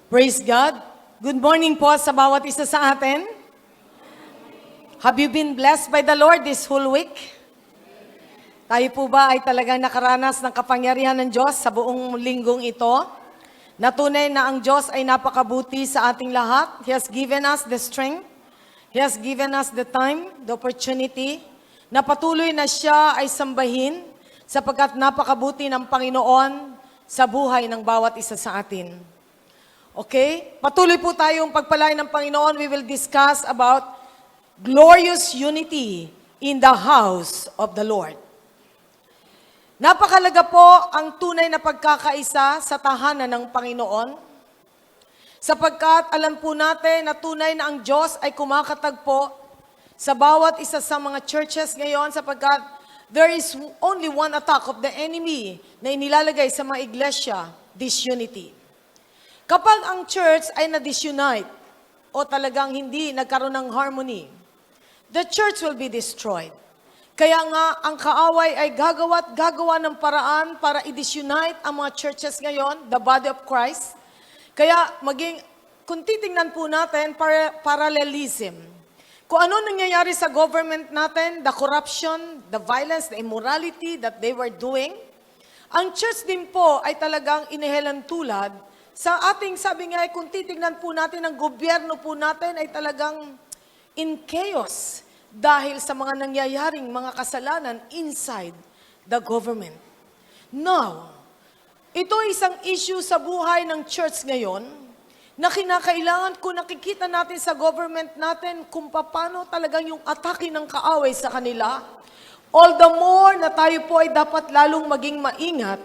Praise God. Good morning po sa bawat isa sa atin. Have you been blessed by the Lord this whole week? Tayo po ba ay talagang nakaranas ng kapangyarihan ng Diyos sa buong linggong ito? Natunay na ang Diyos ay napakabuti sa ating lahat. He has given us the strength. He has given us the time, the opportunity, na patuloy na siya ay sambahin sapagkat napakabuti ng Panginoon sa buhay ng bawat isa sa atin. Okay? Patuloy po tayong pagpalain ng Panginoon. We will discuss about glorious unity in the house of the Lord. Napakalaga po ang tunay na pagkakaisa sa tahanan ng Panginoon. Sapagkat alam po natin na tunay na ang Diyos ay kumakatagpo sa bawat isa sa mga churches ngayon sapagkat there is only one attack of the enemy na inilalagay sa mga iglesia, disunity. Kapag ang church ay na-disunite o talagang hindi nagkaroon ng harmony, the church will be destroyed. Kaya nga, ang kaaway ay gagawa ng paraan para i-disunite ang mga churches ngayon, the body of Christ. Kaya kung titingnan po natin, parallelism. Kung ano nangyayari sa government natin, the corruption, the violence, the immorality that they were doing, ang church din po ay talagang inihelang tulad sa ating, sabi nga, kung titingnan po natin, ang gobyerno po natin ay talagang in chaos dahil sa mga nangyayaring mga kasalanan inside the government. Now, ito ay isang issue sa buhay ng church ngayon na kinakailangan kung nakikita natin sa government natin kung paano talagang yung atake ng kaaway sa kanila. All the more na tayo po ay dapat lalong maging maingat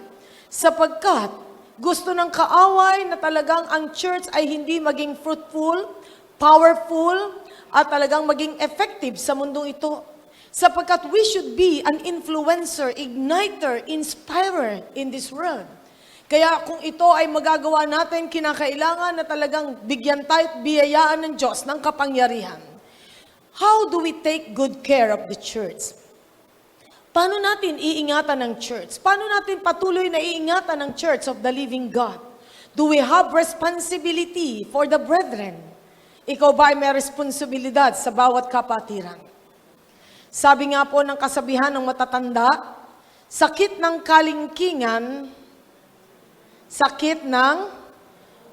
sapagkat gusto ng kaaway na talagang ang church ay hindi maging fruitful, powerful, at talagang maging effective sa mundong ito. Sapagkat we should be an influencer, igniter, inspirer in this world. Kaya kung ito ay magagawa natin, kinakailangan na talagang bigyan tayo at biyayaan ng Diyos ng kapangyarihan. How do we take good care of the church? Paano natin iingatan ng church? Paano natin patuloy na iingatan ng church of the living God? Do we have responsibility for the brethren? Ikaw ba ay may responsibilidad sa bawat kapatiran? Sabi nga po ng kasabihan ng matatanda, sakit ng kalingkingan, sakit ng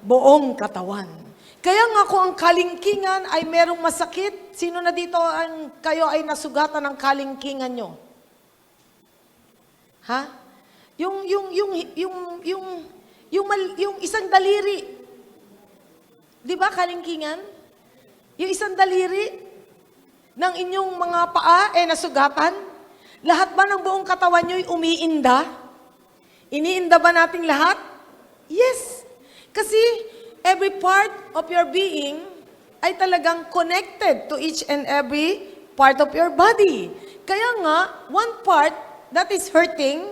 buong katawan. Kaya nga kung ang kalingkingan ay merong masakit, sino na dito kayo ay nasugatan ng kalingkingan nyo? Ha? Yung isang daliri. Di ba kalingkingan? Yung isang daliri ng inyong mga paa nasugatan. Lahat ba ng buong katawan nyo'y umiinda? Iniinda ba nating lahat? Yes. Kasi every part of your being ay talagang connected to each and every part of your body. Kaya nga, one part that is hurting,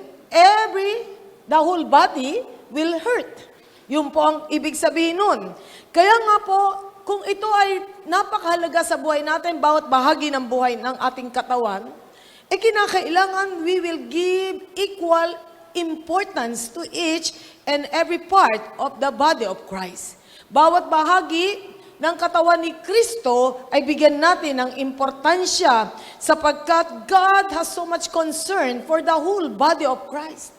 the whole body will hurt. Yun po ang ibig sabihin nun. Kaya nga po, kung ito ay napakahalaga sa buhay natin, bawat bahagi ng buhay ng ating katawan, kinakailangan we will give equal importance to each and every part of the body of Christ. Bawat bahagi ng katawan ni Kristo ay bigyan natin ng importansya sapagkat God has so much concern for the whole body of Christ.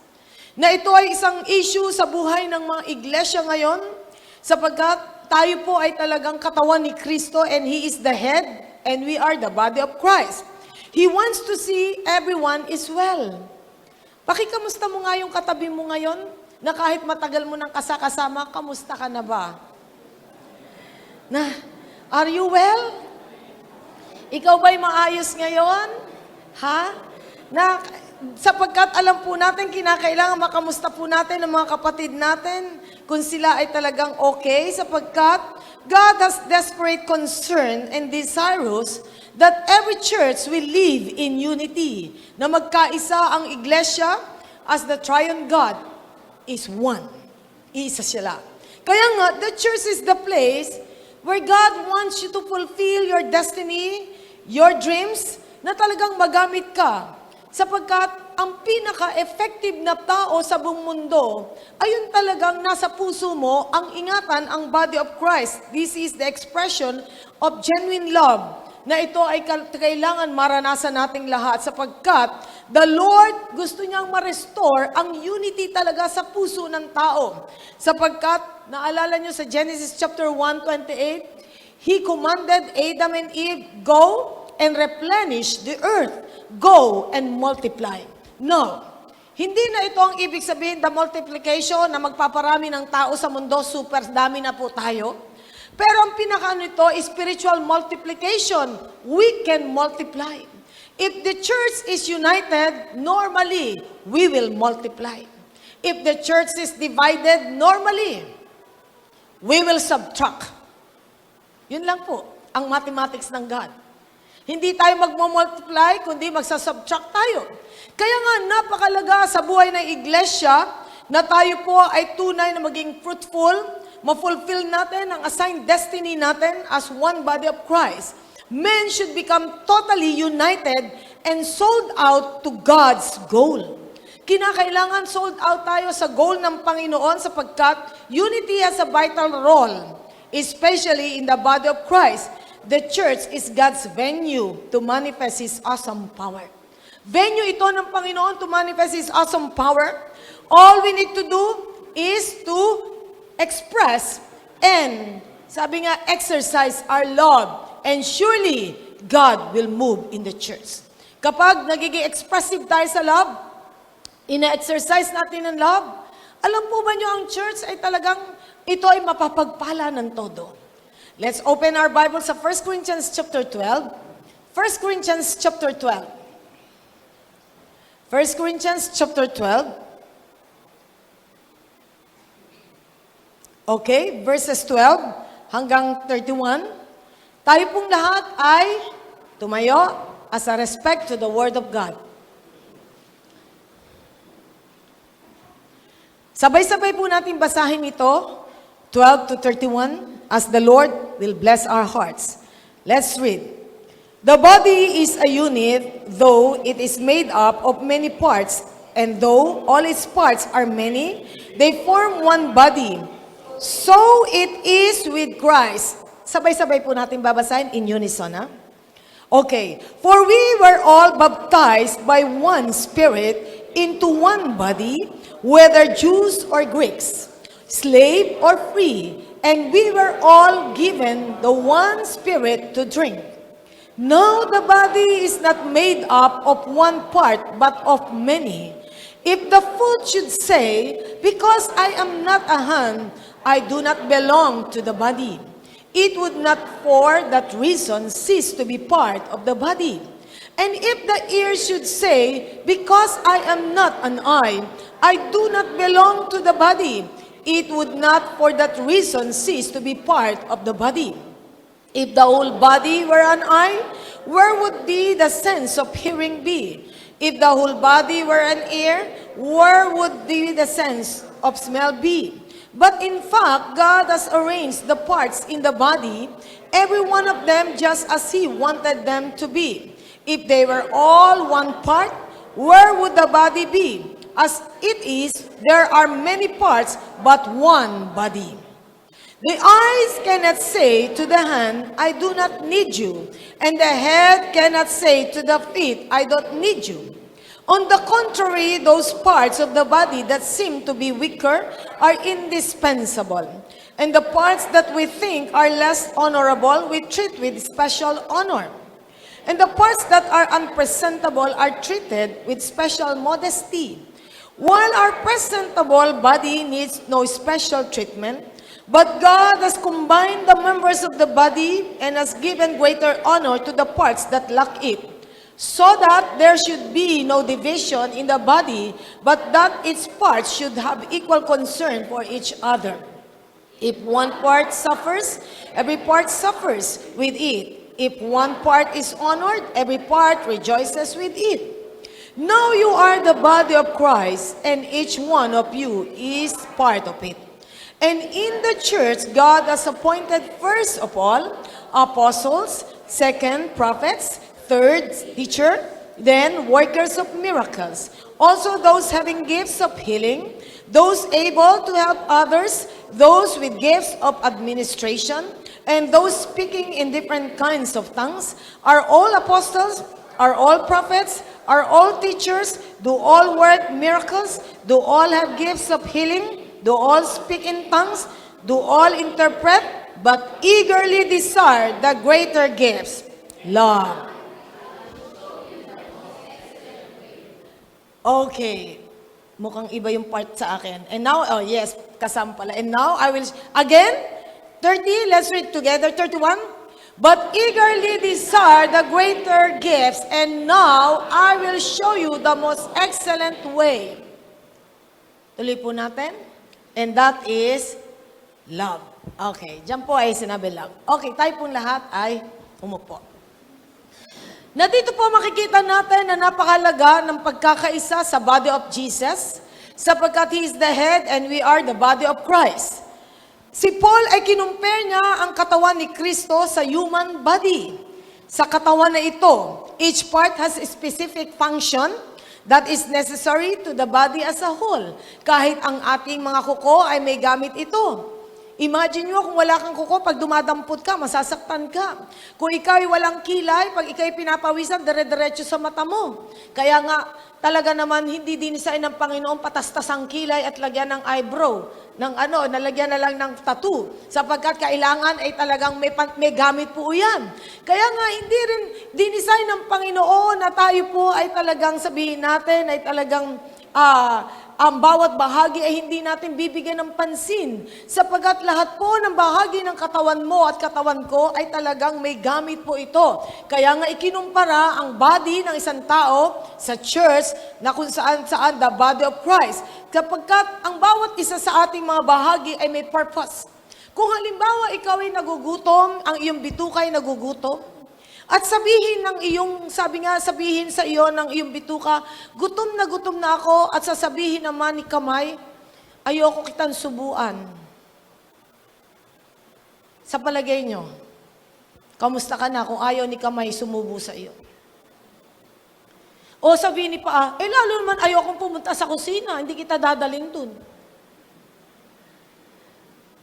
Na ito ay isang issue sa buhay ng mga iglesia ngayon sapagkat tayo po ay talagang katawan ni Kristo and He is the head and we are the body of Christ. He wants to see everyone is well. Pakikamusta mo nga yung katabi mo ngayon na kahit matagal mo nang kasama, kamusta ka na ba? Are you well? Ikaw ba'y maayos ngayon? Ha? Sapagkat alam po natin, kinakailangan makamusta po natin ang mga kapatid natin kung sila ay talagang okay sapagkat God has desperate concern and desirous that every church will live in unity, na magkaisa ang iglesia as the triune God is one. Iisa sila. Kaya nga, the church is the place where God wants you to fulfill your destiny, your dreams, na talagang magamit ka. Sapagkat ang pinaka-effective na tao sa buong mundo, ayun talagang nasa puso mo ang ingatan ang body of Christ. This is the expression of genuine love, na ito ay kailangan maranasan nating lahat sapagkat the Lord gusto niyang ma-restore ang unity talaga sa puso ng tao. Sapagkat, naalala niyo sa Genesis chapter 1:28, He commanded Adam and Eve, go and replenish the earth. Go and multiply. No. Hindi na ito ang ibig sabihin, the multiplication, na magpaparami ng tao sa mundo, super dami na po tayo. Pero ang pinaka nito is spiritual multiplication. We can multiply. If the church is united, normally, we will multiply. If the church is divided, normally, we will subtract. Yun lang po, ang mathematics ng God. Hindi tayo magmumultiply, kundi magsasubtract tayo. Kaya nga, napakalaga sa buhay ng iglesia na tayo po ay tunay na maging fruitful, ma-fulfill natin ang assigned destiny natin as one body of Christ. Men should become totally united and sold out to God's goal. Kinakailangan sold out tayo sa goal ng Panginoon sapagkat unity has a vital role, especially in the body of Christ. The church is God's venue to manifest His awesome power. Venue ito ng Panginoon to manifest His awesome power. All we need to do is to express and, sabi nga, exercise our love. And surely, God will move in the church. Kapag nagiging expressive tayo sa love, ina-exercise natin ang love, alam po ba nyo, ang church ay talagang, ito ay mapapagpala ng todo. Let's open our Bible sa 1 Corinthians chapter 12. 1 Corinthians chapter 12. 1 Corinthians chapter 12. Okay, verses 12 hanggang 31. Tayo pong lahat ay tumayo as a respect to the Word of God. Sabay-sabay po natin basahin ito, 12 to 31, as the Lord will bless our hearts. Let's read. The body is a unit, though it is made up of many parts, and though all its parts are many, they form one body. So it is with Christ. Sabay-sabay po natin babasahin in unison, ha? Okay. For we were all baptized by one Spirit into one body, whether Jews or Greeks, slave or free, and we were all given the one Spirit to drink. Now the body is not made up of one part, but of many. If the foot should say, because I am not a hand, I do not belong to the body, it would not for that reason cease to be part of the body. And if the ear should say, because I am not an eye, I do not belong to the body, it would not for that reason cease to be part of the body. If the whole body were an eye, where would be the sense of hearing be? If the whole body were an ear, where would be the sense of smell be? But in fact, God has arranged the parts in the body, every one of them just as He wanted them to be. If they were all one part, where would the body be? As it is, there are many parts, but one body. The eyes cannot say to the hand, I do not need you. And the head cannot say to the feet, I don't need you. On the contrary, those parts of the body that seem to be weaker are indispensable. And the parts that we think are less honorable, we treat with special honor. And the parts that are unpresentable are treated with special modesty. While our presentable body needs no special treatment, but God has combined the members of the body and has given greater honor to the parts that lack it, so that there should be no division in the body, but that its parts should have equal concern for each other. If one part suffers, every part suffers with it. If one part is honored, every part rejoices with it. Now you are the body of Christ, and each one of you is part of it. And in the church, God has appointed first of all apostles, second prophets, third teacher, then workers of miracles. Also those having gifts of healing, those able to help others, those with gifts of administration, and those speaking in different kinds of tongues. Are all apostles? Are all prophets? Are all teachers? Do all work miracles? Do all have gifts of healing? Do all speak in tongues? Do all interpret? But eagerly desire the greater gifts. Love. Okay. Mukhang iba yung part sa akin. And now, oh yes, kasama pala. And now, I will, again, 30, let's read together, 31. But eagerly desire the greater gifts, and now I will show you the most excellent way. Tuloy po natin. And that is love. Okay, dyan po ay sinabi love. Okay, tayo pong lahat ay umupo. Na dito po makikita natin na napakalaga ng pagkakaisa sa body of Jesus, sapagkat He is the head and we are the body of Christ. Si Paul ay kinumpare niya ang katawan ni Kristo sa human body. Sa katawan na ito, each part has a specific function that is necessary to the body as a whole. Kahit ang ating mga kuko ay may gamit ito. Imagine nyo kung wala kang kuko, pag dumadampot ka, masasaktan ka. Kung ikaw ay walang kilay, pag ikaw ay pinapawisan, dire-diretso sa mata mo. Kaya nga, talaga naman hindi dinisign ng Panginoon patastas ang kilay at lagyan ng eyebrow, nalagyan na lang ng tattoo, sapagkat kailangan ay talagang may gamit po yan. Kaya nga hindi rin dinisign ng Panginoon na tayo po ay talagang sabihin natin ay talagang ang bawat bahagi ay hindi natin bibigyan ng pansin, sapagkat lahat po ng bahagi ng katawan mo at katawan ko ay talagang may gamit po ito. Kaya nga ikinumpara ang body ng isang tao sa church na kung saan the body of Christ. Sapagkat ang bawat isa sa ating mga bahagi ay may purpose. Kung halimbawa ikaw ay nagugutom, ang iyong bituka ay nagugutom, at sabihin sa iyo ng iyong bituka, gutom na ako, at sasabihin naman ni kamay, ayoko kitang subuan. Sa palagay nyo, kamusta ka na kung ayaw ni kamay sumubo sa iyo? O sabihin ni paa, lalo naman ayokong pumunta sa kusina, hindi kita dadaling dun.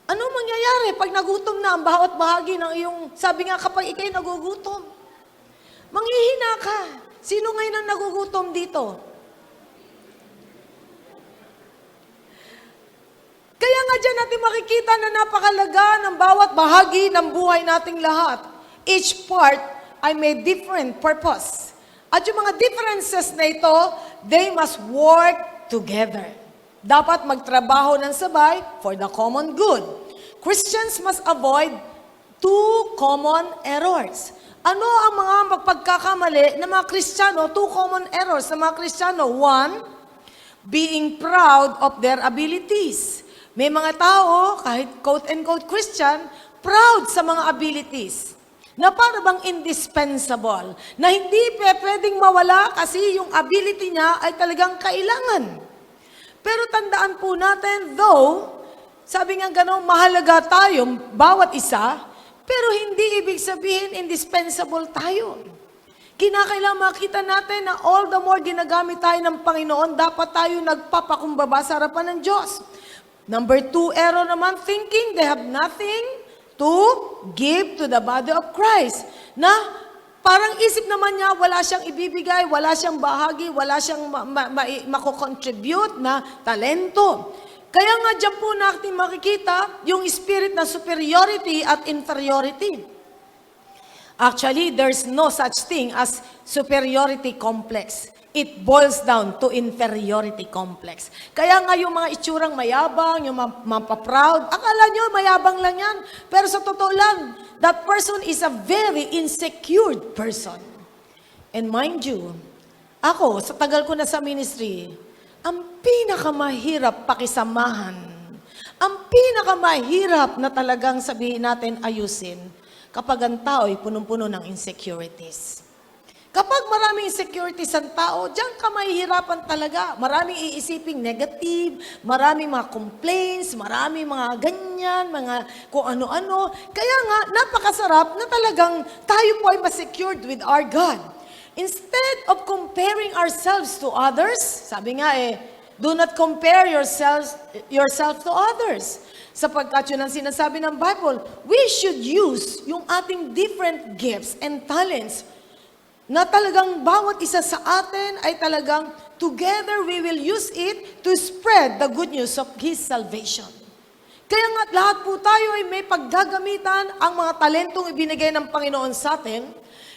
Ano mangyayari pag nagutom na ang bawat bahagi ng iyong, sabi nga kapag ikay nagugutom, manghihina ka. Sino ngayon ang nagugutom dito? Kaya nga dyan natin makikita na napakalaga ng bawat bahagi ng buhay nating lahat. Each part ay may different purpose. At yung mga differences na ito, they must work together. Dapat magtrabaho ng sabay for the common good. Christians must avoid two common errors. Ano ang mga magpagkakamali ng mga Kristiyano? Two common errors ng mga Kristiyano. One, being proud of their abilities. May mga tao, kahit quote-unquote Christian, proud sa mga abilities. Na para bang indispensable. Na hindi pwedeng mawala kasi yung ability niya ay talagang kailangan. Pero tandaan po natin, though, sabi nga gano'n, mahalaga tayo, bawat isa, pero hindi ibig sabihin indispensable tayo. Kinakailangan makita natin na all the more ginagamit tayo ng Panginoon, dapat tayo nagpapakumbaba sa harapan ng Diyos. Number 2 error naman, thinking they have nothing to give to the body of Christ. Na parang isip naman niya, wala siyang ibibigay, wala siyang bahagi, wala siyang makocontribute na talento. Kaya nga dyan po natin makikita yung spirit na superiority at inferiority. Actually, there's no such thing as superiority complex. It boils down to inferiority complex. Kaya nga yung mga itsurang mayabang, yung mapaproud, akala nyo mayabang lang yan. Pero sa totoo lang, that person is a very insecure person. And mind you, ako, sa tagal ko na sa ministry, ang pinakamahirap pakisamahan, ang pinakamahirap na talagang sabihin natin ayusin, kapag ang tao ay punong-puno ng insecurities. Kapag maraming insecurities ang tao, diyan ka mahihirapan talaga. Maraming iisiping negative, maraming mga complaints, maraming mga ganyan, mga kung ano-ano. Kaya nga, napakasarap na talagang tayo po ay ma-secured with our God. Instead of comparing ourselves to others, sabi nga do not compare yourself to others. Sapagkat yun ang sinasabi ng Bible, we should use yung ating different gifts and talents na talagang bawat isa sa atin ay talagang together we will use it to spread the good news of His salvation. Kaya nga lahat po tayo ay may paggagamitan ang mga talentong ibinigay ng Panginoon sa atin.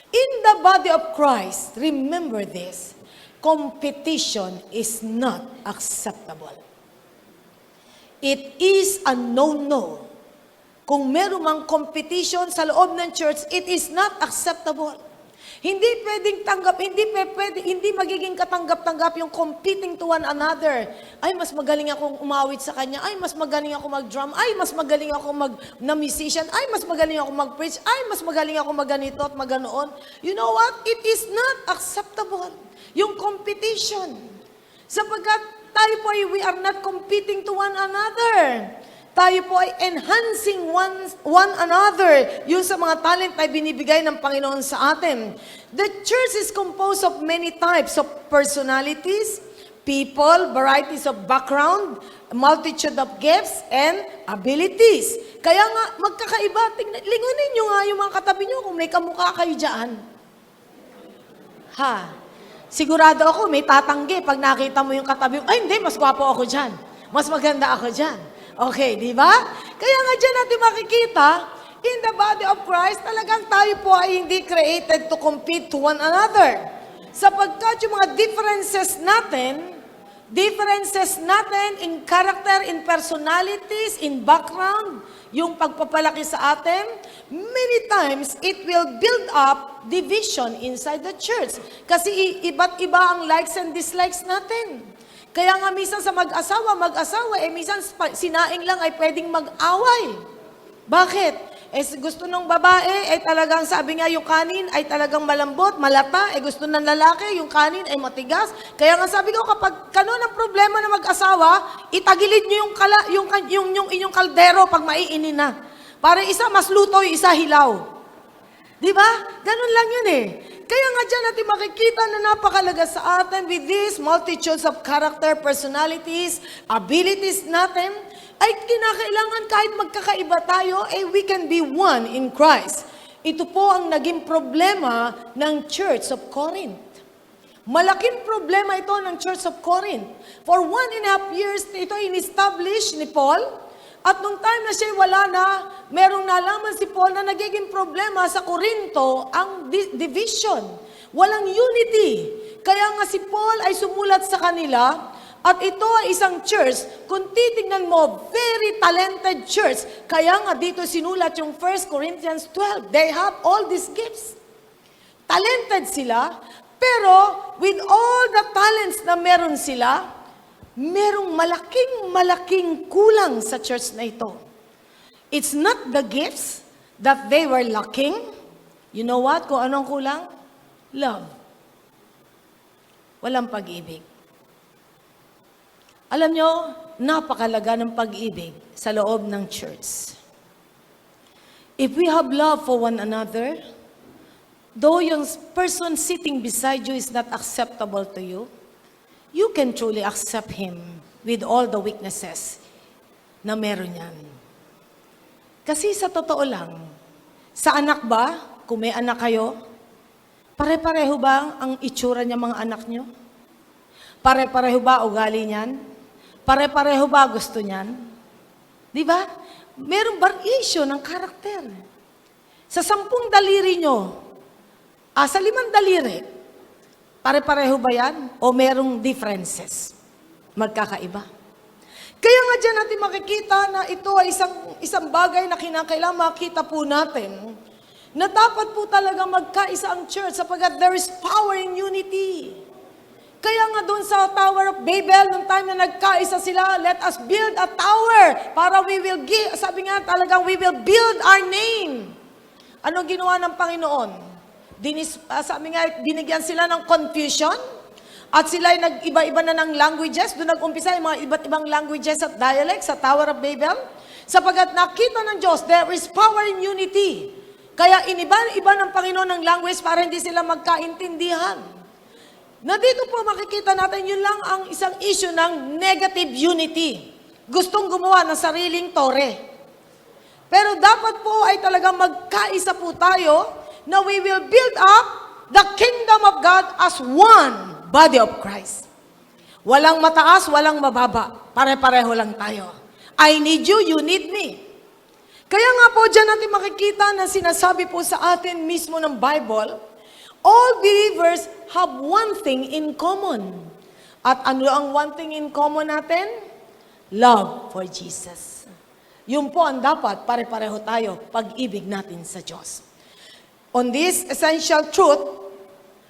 In the body of Christ, remember this, competition is not acceptable. It is a no-no. Kung meron mang competition sa loob ng church, it is not acceptable. Hindi pwedeng tanggap, hindi magiging katanggap-tanggap yung competing to one another. Ay, mas magaling akong umawit sa kanya. Ay, mas magaling ako mag-drum. Ay, mas magaling ako na-musician. Ay, mas magaling ako mag-preach. Ay, mas magaling ako mag-ganito at mag-ganoon. You know what? It is not acceptable. Yung competition. Sapagkat tayo po ay we are not competing to one another. Tayo po ay enhancing one another. Yung sa mga talent ay binibigay ng Panginoon sa atin. The church is composed of many types of personalities, people, varieties of background, multitude of gifts, and abilities. Kaya nga, magkakaiba. Lingunin nyo nga yung mga katabi nyo kung may kamukha kayo dyan. Sigurado ako, may tatanggi pag nakita mo yung katabi mo, ay hindi, mas gwapo ako dyan. Mas maganda ako dyan. Okay, di ba? Kaya nga dyan natin makikita, in the body of Christ, talagang tayo po ay hindi created to compete to one another. Sapagkat yung mga differences natin in character, in personalities, in background, yung pagpapalaki sa atin, many times, it will build up division inside the church. Kasi iba't iba ang likes and dislikes natin. Kaya nga minsan sa mag-asawa, minsan sinaing lang ay pwedeng mag-away. Bakit? Gusto ng babae, talagang sabi nga yung kanin ay talagang malambot, malata, gusto ng lalaki, yung kanin ay matigas. Kaya nga sabi ko, kapag kanon ang problema ng mag-asawa, itagilid nyo yung inyong kaldero pag maiinin na. Para isa mas luto, yung isa hilaw. Di ba? Ganun lang yun Kaya nga dyan natin makikita na napakalaga sa atin with these multitudes of character, personalities, abilities natin, ay kinakailangan kahit magkakaiba tayo, we can be one in Christ. Ito po ang naging problema ng Church of Corinth. Malaking problema ito ng Church of Corinth. For 1.5 years, ito in-establish ni Paul. At nung time na siya wala na, merong nalaman si Paul na nagiging problema sa Corinto ang division. Walang unity. Kaya nga si Paul ay sumulat sa kanila, at ito ay isang church, kung titignan mo, very talented church. Kaya nga dito sinulat yung 1 Corinthians 12. They have all these gifts. Talented sila, pero with all the talents na meron sila, merong malaking kulang sa church na ito. It's not the gifts that they were lacking. You know what? Kung anong kulang? Love. Walang pag-ibig. Alam nyo, napakalaga ng pag-ibig sa loob ng church. If we have love for one another, though yung person sitting beside you is not acceptable to you, you can truly accept him with all the weaknesses na meron yan. Kasi sa totoo lang, sa anak ba, kung may anak kayo, pare-pareho ba ang itsura niya mga anak nyo? Pare-pareho ba ugali niyan? Pare-pareho ba gusto niyan? Di ba? Merong variation ng karakter. Sa 10 daliri nyo, sa 5 daliri, pare-pareho ba yan? O merong differences? Magkakaiba. Kaya nga dyan natin makikita na ito ay isang bagay na kinakailangan makita po natin na dapat po talaga magkaisa ang church sapagkat there is power in unity. Kaya nga doon sa Tower of Babel, nung time na nagkaisa sila, let us build a tower para we will give, sabi nga talagang we will build our name. Anong ginawa ng Panginoon? Sabi nga, binigyan sila ng confusion at sila ay nag-iba-iba na ng languages. Doon nag-umpisa yung mga iba't ibang languages at dialects sa Tower of Babel. Sapagkat nakita ng Diyos, there is power in unity. Kaya iniba-iba ng Panginoon ng language para hindi sila magkaintindihan. Na dito po makikita natin, yun lang ang isang issue ng negative unity. Gustong gumawa ng sariling tore. Pero dapat po ay talagang magkaisa po tayo na we will build up the kingdom of God as one body of Christ. Walang mataas, walang mababa. Pare-pareho lang tayo. I need you, you need me. Kaya nga po dyan natin makikita na sinasabi po sa atin mismo ng Bible, all believers have one thing in common. At ano ang one thing in common natin? Love for Jesus. Yun po ang dapat, pare-pareho tayo, pag-ibig natin sa Diyos. On this essential truth,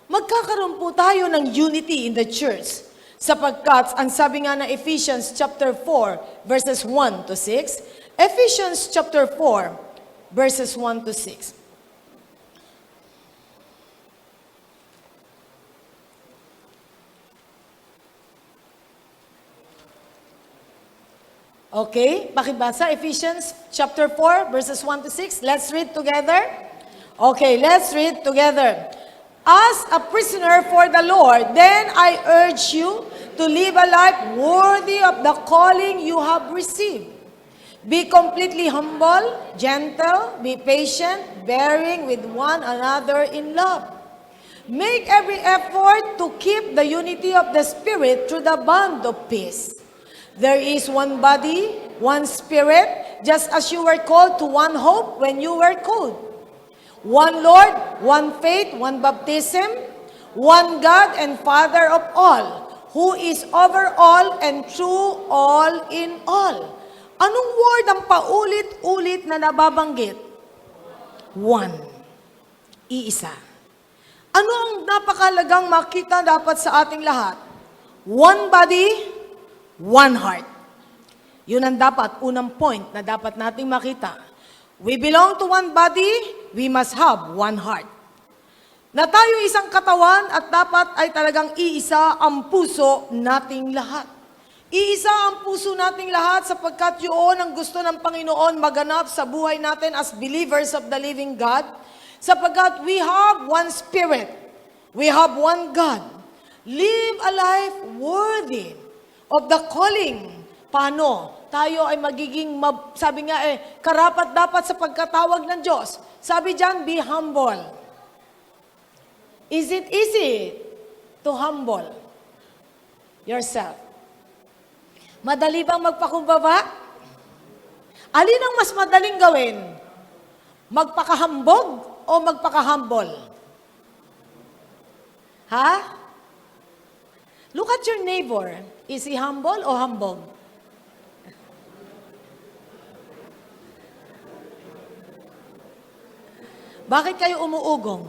magkakaroon po tayo ng unity in the church. Sapagkat, ang sabi nga ng Ephesians chapter 4, verses 1 to 6, Ephesians chapter 4, verses 1 to 6. Okay, pakibasa, Ephesians chapter 4, verses 1 to 6. Let's read together. Okay, let's read together. As a prisoner for the Lord, then I urge you to live a life worthy of the calling you have received. Be completely humble, gentle, be patient, bearing with one another in love. Make every effort to keep the unity of the Spirit through the bond of peace. There is one body, one Spirit, just as you were called to one hope when you were called. One Lord, one faith, one baptism, one God and Father of all, who is over all and through all in all. Anong word ang paulit-ulit na nababanggit? One. Iisa. Ano ang napakalagang makita dapat sa ating lahat? One body, one heart. Yun ang dapat, unang point na dapat nating makita. We belong to one body, we must have one heart. Na tayo isang katawan at dapat ay talagang iisa ang puso nating lahat. Iisa ang puso nating lahat sapagkat yun ang gusto ng Panginoon maganap sa buhay natin as believers of the living God. Sapagkat we have one Spirit. We have one God. Live a life worthy of the calling. Paano? Tayo ay magiging, sabi nga karapat dapat sa pagkatawag ng Diyos. Sabi diyan, be humble. Is it easy to humble yourself? Madali bang magpakumbaba? Alin ang mas madaling gawin? Magpakahambog o magpakahumble? Ha? Look at your neighbor. Is he humble o hambog? Bakit kayo umuugong?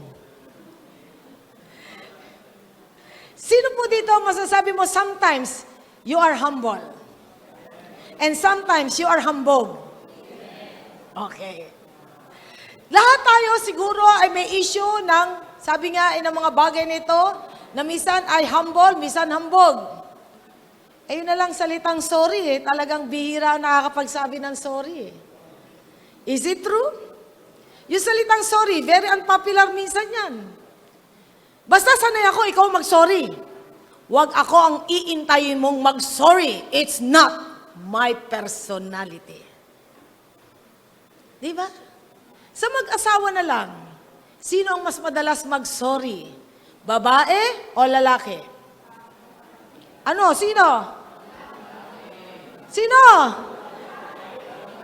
Sino po dito masasabi mo sometimes you are humble? And sometimes you are hambog. Okay. Lahat tayo siguro ay may issue ng, sabi nga ng mga bagay nito, na minsan ay humble, minsan hambog. Yun na lang salitang sorry talagang bihira nakakapagsabi ng sorry Is it true? Yung salitang sorry, very unpopular minsan yan. Basta sanay ako, ikaw mag-sorry. Huwag ako ang iintayin mong mag-sorry. It's not my personality. Di ba? Sa mag-asawa na lang, sino ang mas madalas mag-sorry? Babae o lalaki? Ano? Sino? Sino?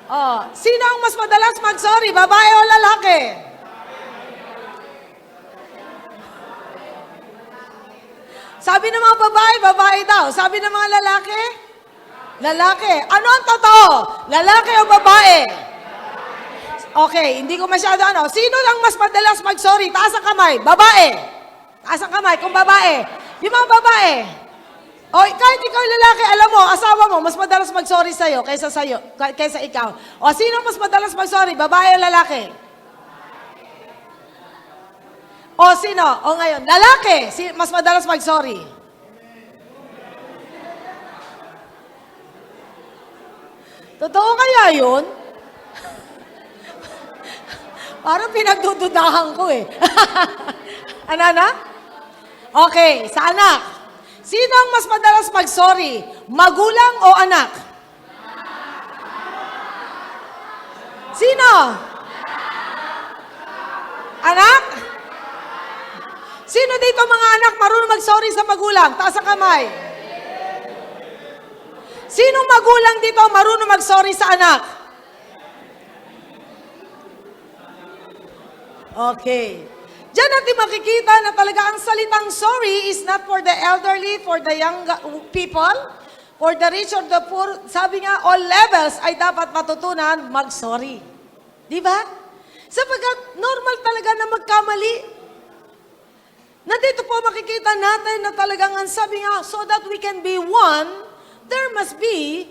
Oh, sino ang mas madalas mag-sorry? Babae o lalaki? Sabi ng mga babae, babae daw. Sabi ng mga lalaki? Lalaki. Ano ang totoo? Lalaki o babae? Okay, hindi ko masyado ano. Sino lang mas madalas mag-sorry? Taas ang kamay. Babae. Taas ang kamay kung babae. Yung mga babae. O, kahit ikaw lalaki, alam mo, asawa mo, mas madalas mag-sorry sa'yo kaysa ikaw. O, sino mas madalas mag-sorry? Babae o lalaki? O, sino? O, ngayon, lalaki, mas madalas mag-sorry. Totoo kaya yun? Parang pinagdududahan ko eh. Ano na? Okay, sa anak. Sino ang mas madalas mag-sorry? Magulang o anak? Sino? Anak? Sino dito mga anak marunong mag-sorry sa magulang? Taas ang kamay. Sino magulang dito marunong mag-sorry sa anak? Okay. Diyan natin makikita na talaga ang salitang sorry is not for the elderly, for the young people, for the rich or the poor. Sabi nga, all levels ay dapat matutunan mag-sorry. Di ba? Sapagkat normal talaga na magkamali. Nandito po makikita natin na talagang ang sabi nga, so that we can be one, there must be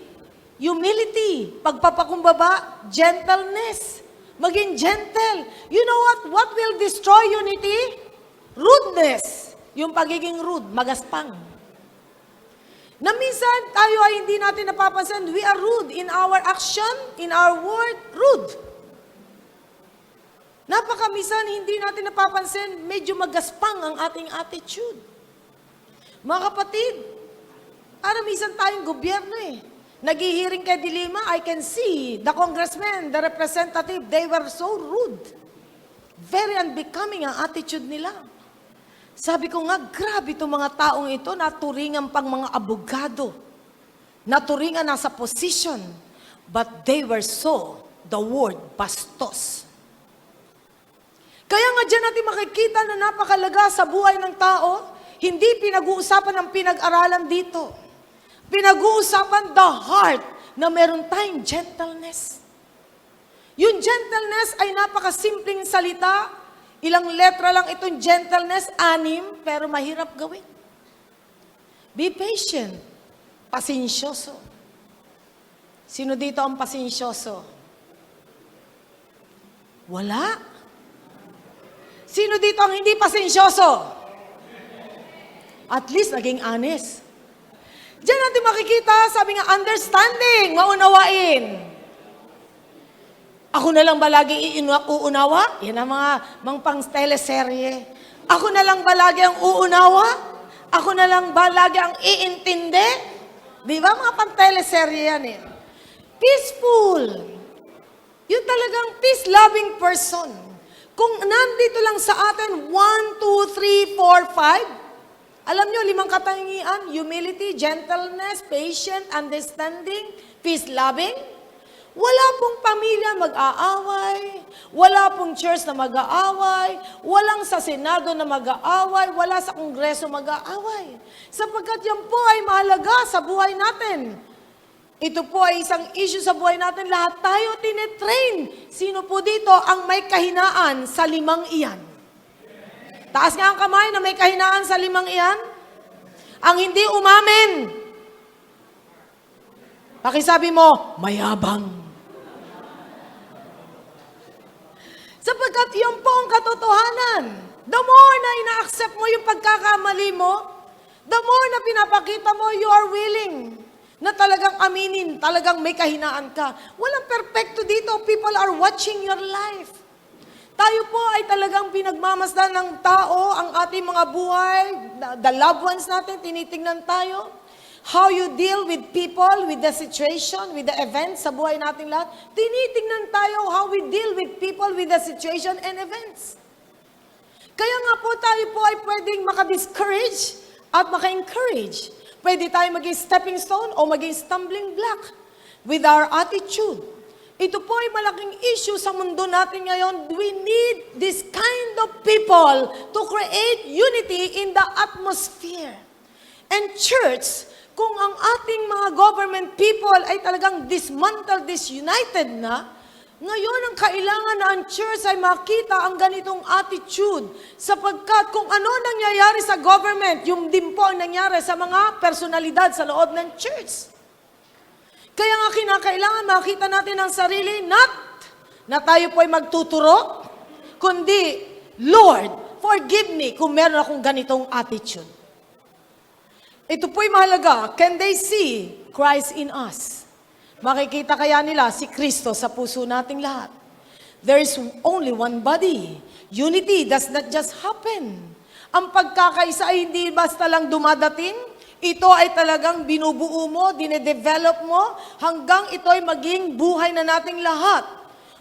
humility, pagpapakumbaba, gentleness. Maging gentle. You know what? What will destroy unity? Rudeness. Yung pagiging rude, magaspang. Na minsan tayo ay hindi natin napapansin, we are rude in our action, in our word, rude. Napakamisan hindi natin napapansin, medyo magaspang ang ating attitude. Mga kapatid, minsan tayong gobyerno eh. Naghihiring kay Dilima, I can see the congressmen, the representative, they were so rude. Very unbecoming ang attitude nila. Sabi ko nga, grabe itong mga taong ito, naturingan pang mga abogado. Naturingan nasa position. But they were so, the word, bastos. Kaya nga dyan natin makikita na napakalaga sa buhay ng tao, hindi pinag-uusapan ang pinag-aralan dito. Pinag-uusapan the heart na meron tayong gentleness. Yung gentleness ay napakasimpleng salita. Ilang letra lang itong gentleness, 6, pero mahirap gawin. Be patient. Pasensyoso. Sino dito ang pasensyoso? Wala. Sino dito ang hindi pasensyoso? At least naging honest. Diyan natin makikita, sabi nga, understanding, maunawain. Ako na lang ba lagi uunawa? Yan ang mga pang teleserye. Ako na lang ba lagi ang uunawa? Ako na lang ba lagi ang iintindi? Di ba mga pang teleserye yan eh? Peaceful. Yung talagang peace-loving person. Kung nandito lang sa atin, 1, 2, 3, 4, 5, alam nyo, 5 katangian, humility, gentleness, patient, understanding, peace-loving. Wala pong pamilya mag-aaway, wala pong church na mag-aaway, walang sa Senado na mag-aaway, wala sa Kongreso mag-aaway. Sapagkat yan po ay mahalaga sa buhay natin. Ito po ay isang issue sa buhay natin. Lahat tayo tinetrain. Sino po dito ang may kahinaan sa 5 iyan? Taas nga ang kamay na may kahinaan sa 5 iyan. Ang hindi umamin. Pakisabi mo, mayabang. Sapagkat yun po ang katotohanan. The more na ina-accept mo yung pagkakamali mo, the more na pinapakita mo you are willing na talagang aminin, talagang may kahinaan ka. Walang perfecto dito. People are watching your life. Tayo po ay talagang pinagmamasdan ng tao, ang ating mga buhay, the loved ones natin, tinitingnan tayo. How you deal with people, with the situation, with the events sa buhay nating lahat. Tinitingnan tayo how we deal with people, with the situation and events. Kaya nga po tayo po ay pwedeng maka-discourage at maka-encourage. Pwede tayo maging stepping stone o maging stumbling block with our attitude. Ito po ay malaking issue sa mundo natin ngayon. We need this kind of people to create unity in the atmosphere. And church, kung ang ating mga government people ay talagang dismantled, disunited na, ngayon ang kailangan na ang church ay makita ang ganitong attitude. Sapagkat kung ano nangyayari sa government, yung din po ang nangyari sa mga personalidad sa loob ng church. Kaya nga kinakailangan makita natin ang sarili, not na tayo po ay magtuturo, kundi, Lord, forgive me kung meron akong ganitong attitude. Ito po'y mahalaga. Can they see Christ in us? Makikita kaya nila si Kristo sa puso nating lahat. There is only one body. Unity does not just happen. Ang pagkakaisa ay hindi basta lang dumadating. Ito ay talagang binubuo mo, dinedevelop mo, hanggang ito ay maging buhay na nating lahat.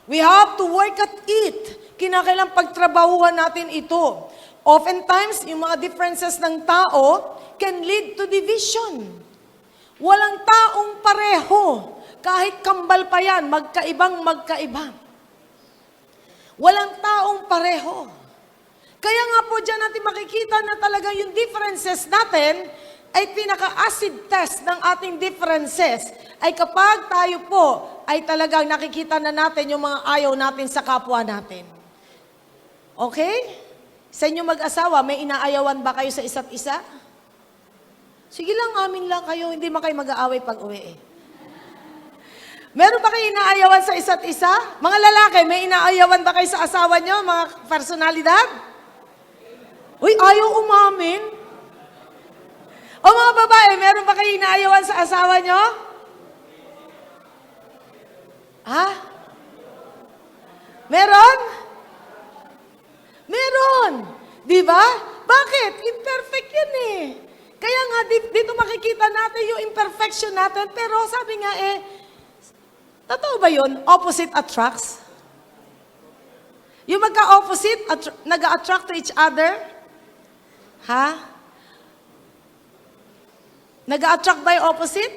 We have to work at it. Kinakailang pagtrabahuhan natin ito. Oftentimes, yung mga differences ng tao can lead to division. Walang taong pareho. Kahit kambal pa yan, magkaibang magkaiba. Walang taong pareho. Kaya nga po dyan natin makikita na talaga yung differences natin ay pinaka-acid test ng ating differences ay kapag tayo po ay talagang nakikita na natin yung mga ayaw natin sa kapwa natin. Okay? Sa inyo mag-asawa, may inaayawan ba kayo sa isa't isa? Sige lang, amin lang kayo, hindi man kayo mag-aaway pag-uwi eh. Meron ba kayo inaayawan sa isa't isa? Mga lalaki, may inaayawan ba kayo sa asawa nyo, mga personalidad? Uy, ayaw umamin. O mga babae, meron ba kayo inaayawan sa asawa nyo? Ha? Meron? Meron. Di ba? Bakit? Imperfect yan eh. Kaya nga, dito makikita natin yung imperfection natin, pero sabi nga totoo ba yun? Opposite attracts? Yung magka-opposite, nag-attract to each other? Ha? Nag-attract by opposite?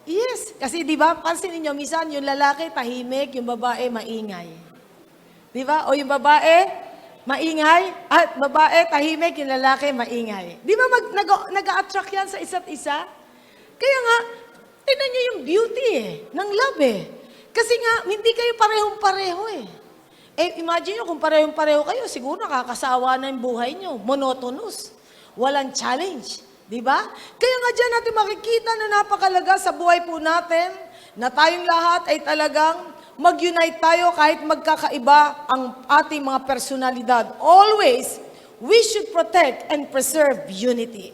Yes. Kasi di ba, pansin niyo minsan yung lalaki tahimik, yung babae maingay. Di ba? O yung babae maingay, at babae tahimik, yung lalaki maingay. Di ba nag-attract yan sa isa't isa? Kaya nga, tingnan niyo yung beauty ng love Kasi nga, hindi kayo parehong-pareho imagine nyo kung parehong-pareho kayo, siguro nakakasawa na yung buhay nyo. Monotonous. Walang challenge. Diba? Kaya nga dyan natin makikita na napakalaga sa buhay po natin na tayong lahat ay talagang mag-unite tayo kahit magkakaiba ang ating mga personalidad. Always, we should protect and preserve unity.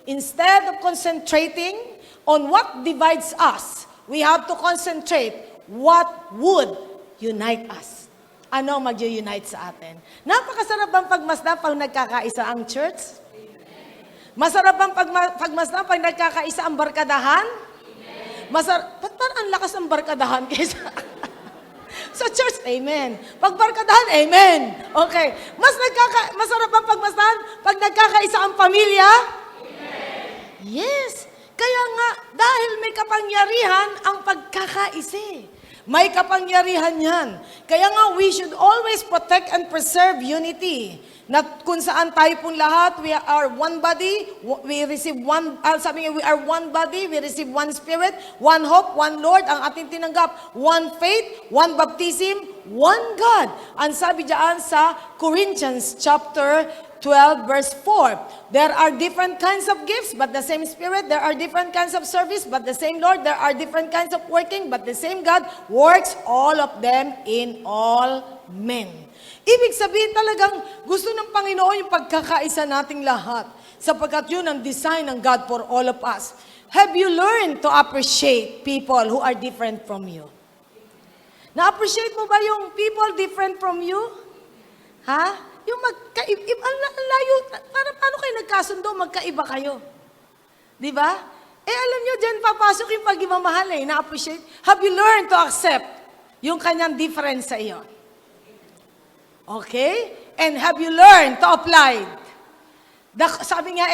Instead of concentrating on what divides us, we have to concentrate what would unite us. Ano mag-unite sa atin? Napakasarap bang pagmasdan pag nagkakaisa ang church? Masarap bang pagmasdan pag nagkakaisa ang barkadahan? Masarap. Ba't parang ang lakas ng barkadahan kaysa... Sa church, amen. Pag barkadahan, amen. Okay. Masarap bang pagmasdan pag nagkakaisa ang pamilya? Amen. Yes. Kaya nga, dahil may kapangyarihan ang pagkakaisa. May kapangyarihan yan. Kaya nga, we should always protect and preserve unity. Na kung saan tayo pong lahat, we are one body, we receive one, sabi nga, we are one body, we receive one spirit, one hope, one Lord, ang ating tinanggap, one faith, one baptism, one God. Ang sabi diyan sa Corinthians chapter 12 verse 4, there are different kinds of gifts, but the same Spirit. There are different kinds of service, but the same Lord. There are different kinds of working, but the same God works all of them in all men. Ibig sabihin talagang gusto ng Panginoon yung pagkakaisa nating lahat, sapagkat yun ang design ng God for all of us. Have you learned to appreciate people who are different from you? Na-appreciate mo ba yung people different from you? Ha? Yung ang layo, paano kayo nagkasundo, magkaiba kayo? Di ba? Alam nyo, dyan papasok yung pag-ibamahal na-appreciate. Have you learned to accept yung kanyang difference sa iyo? Okay? And have you learned to apply? Sabi nga,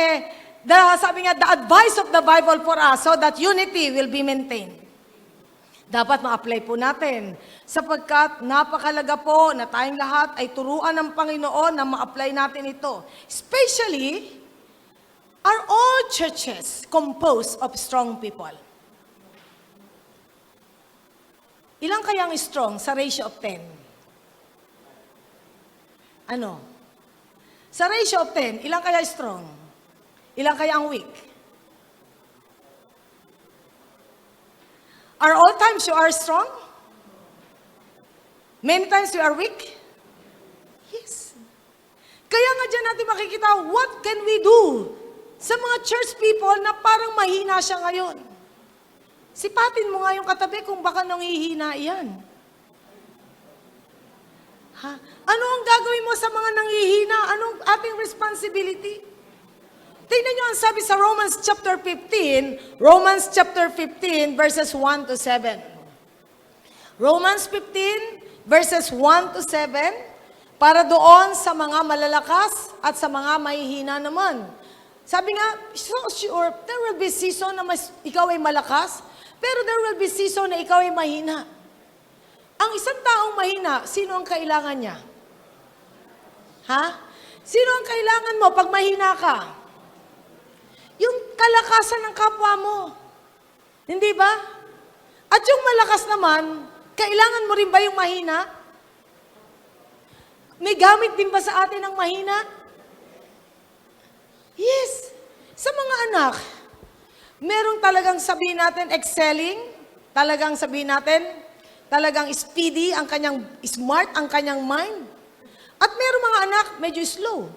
the advice of the Bible for us so that unity will be maintained. Dapat ma-apply po natin. Sapagkat napakalaga po na tayong lahat ay turuan ng Panginoon na ma-apply natin ito. Especially, are all churches composed of strong people? Ilang kayang strong sa ratio of 10? Ano? Sa ratio of 10, ilang kaya strong? Ilang kaya ang weak? Are all times you are strong? Many times you are weak? Yes. Kaya nga dyan natin makikita, what can we do sa mga church people na parang mahina siya ngayon? Sipatin mo nga yung katabi kung baka nanghihina yan. Ha? Ano ang gagawin mo sa mga nanghihina? Anong ating responsibility? Tingnan nyo ang sabi sa Romans chapter 15, verses 1 to 7. Romans 15, verses 1 to 7, para doon sa mga malalakas at sa mga mahihina naman. Sabi nga, so sure, there will be season na ikaw ay malakas, pero there will be season na ikaw ay mahina. Ang isang taong mahina, sino ang kailangan niya? Ha? Sino ang kailangan mo pag mahina ka? Yung kalakasan ng kapwa mo. Hindi ba? At yung malakas naman, kailangan mo rin ba yung mahina? May gamit din ba sa atin ang mahina? Yes. Sa mga anak, merong talagang sabihin natin excelling, talagang sabihin natin, talagang speedy, ang kanyang smart, ang kanyang mind. At merong mga anak, medyo slow.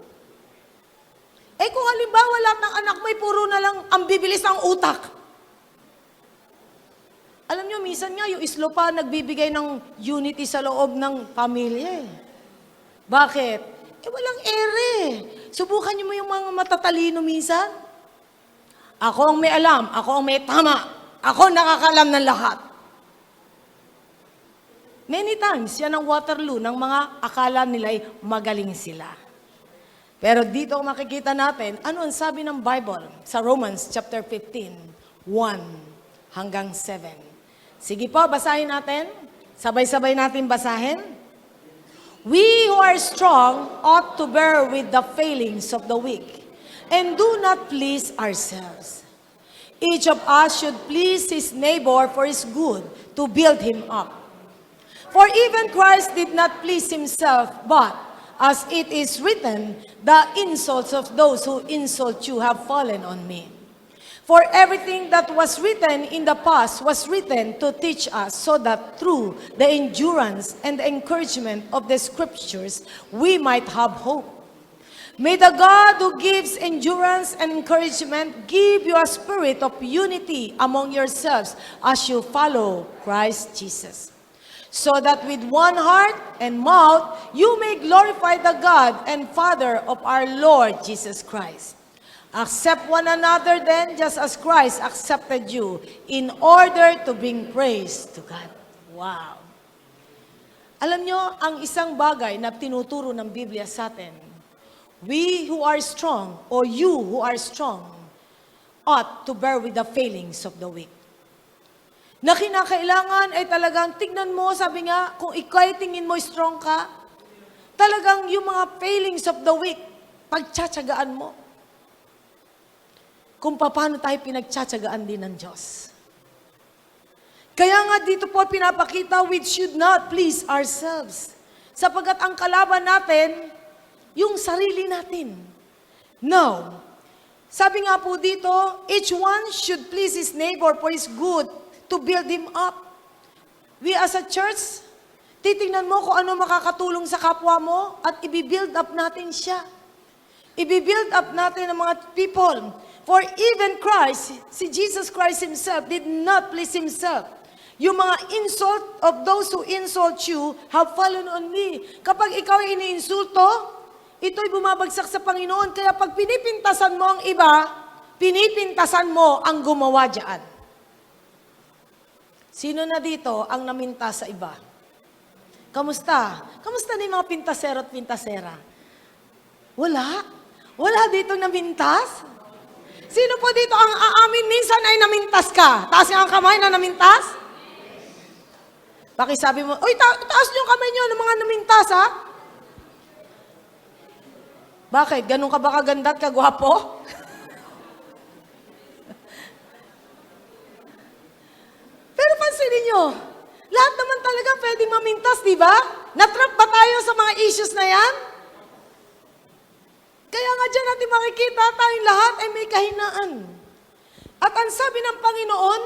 Eh kung halimbawa lahat ng anak mo, puro na lang ang bibilis ng utak. Alam nyo, minsan nga, yung slow pa nagbibigay ng unity sa loob ng pamilya. Bakit? Eh walang ere. Subukan nyo mo yung mga matatalino minsan. Ako ang may alam, ako ang may tama, ako nakakalam ng lahat. Many times, yan ang Waterloo ng mga akala nila'y magaling sila. Pero dito makikita natin, ano ang sabi ng Bible sa Romans chapter 15, 1 hanggang 7. Sige po, basahin natin. Sabay-sabay natin basahin. We who are strong ought to bear with the failings of the weak, and do not please ourselves. Each of us should please his neighbor for his good, to build him up. For even Christ did not please himself, but, as it is written, the insults of those who insult you have fallen on me. For everything that was written in the past was written to teach us, so that through the endurance and the encouragement of the Scriptures, we might have hope. May the God who gives endurance and encouragement give you a spirit of unity among yourselves as you follow Christ Jesus, so that with one heart and mouth you may glorify the God and Father of our Lord Jesus Christ. Accept one another then, just as Christ accepted you, in order to bring praise to God. Wow! Alam nyo, ang isang bagay na tinuturo ng Biblia sa atin, we who are strong, or you who are strong, ought to bear with the failings of the weak. Na kinakailangan ay talagang tignan mo, sabi nga, kung ikaw tingin mo strong ka, talagang yung mga failings of the weak, pagtsatsagaan mo. Kung paano tayo pinagtsatsagaan din ng Diyos. Kaya nga dito po pinapakita, we should not please ourselves. Sapagkat ang kalaban natin, yung sarili natin. No. Sabi nga po dito, each one should please his neighbor for his good, to build him up. We as a church, titingnan mo kung ano makakatulong sa kapwa mo at i-build up natin siya. I-build up natin ang mga people. For even Christ, si Jesus Christ himself, did not please himself. Yung mga insult of those who insult you have fallen on me. Kapag ikaw ay iniinsulto, ito'y bumabagsak sa Panginoon. Kaya pag pinipintasan mo ang iba, pinipintasan mo ang gumawa dyan. Sino na dito ang naminta sa iba? Kamusta? Kamusta na yung mga pintasero at pintasera? Wala. Wala dito namintas? Sino po dito ang aamin minsan ay namintas ka? Taas nga ang kamay na namintas? Pakisabi mo, uy, taas niyo yung kamay niyo ng mga namintas, ha? Bakit? Ganun ka ba kaganda at kagwapo? Pero pansinin niyo, lahat naman talaga pwedeng mamintas, di ba? Natrap ba tayo sa mga issues na yan? Kaya nga dyan natin makikita tayong lahat ay may kahinaan. At ang sabi ng Panginoon,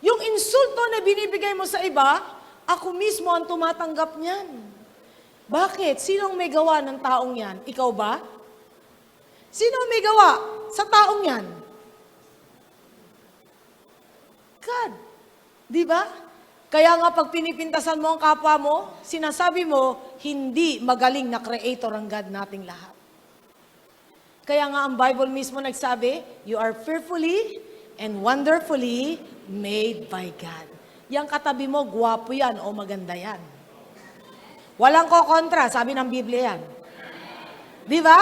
yung insulto na binibigay mo sa iba, ako mismo ang tumatanggap niyan. Bakit? Sinong may gawa ng taong yan? Ikaw ba? Sino may gawa sa taong yan? God. Di ba? Kaya nga pag pinipintasan mo ang kapwa mo, sinasabi mo, hindi magaling na creator ang God nating lahat. Kaya nga ang Bible mismo nagsabi, you are fearfully and wonderfully made by God. Yang katabi mo, guwapo yan o maganda yan. Walang kokontra, sabi ng Biblia yan. Di ba?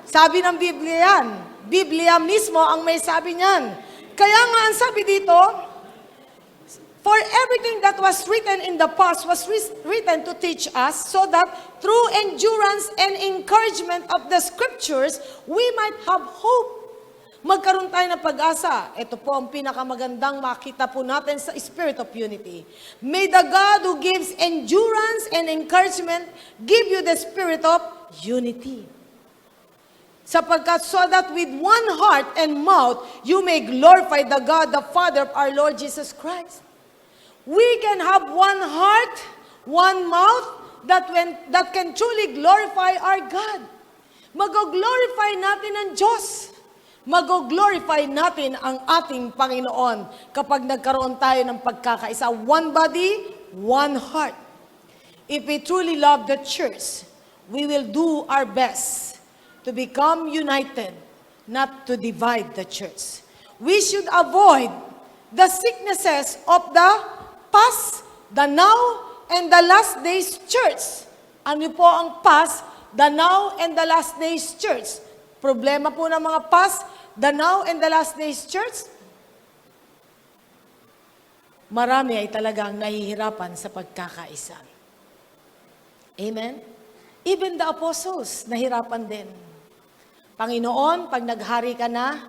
Sabi ng Biblia yan. Biblia mismo ang may sabi niyan. Kaya nga ang sabi dito, for everything that was written in the past was written to teach us so that through endurance and encouragement of the scriptures, we might have hope. Magkaroon tayo ng pag-asa. Ito po ang pinakamagandang makita po natin sa Spirit of Unity. May the God who gives endurance and encouragement give you the Spirit of Unity. Sapagkat so that with one heart and mouth, you may glorify the God, the Father of our Lord Jesus Christ. We can have one heart, one mouth that can truly glorify our God. Mag-glorify natin ang Diyos. Mag-glorify natin ang ating Panginoon kapag nagkaroon tayo ng pagkakaisa. One body, one heart. If we truly love the church, we will do our best to become united, not to divide the church. We should avoid the sicknesses of the past, the now, and the last days church. Ano po ang past, the now, and the last days church? Problema po ng mga past, the now, and the last days church? Marami ay talagang nahihirapan sa pagkakaisa. Amen? Even the apostles, nahirapan din. Panginoon, pag naghari ka na,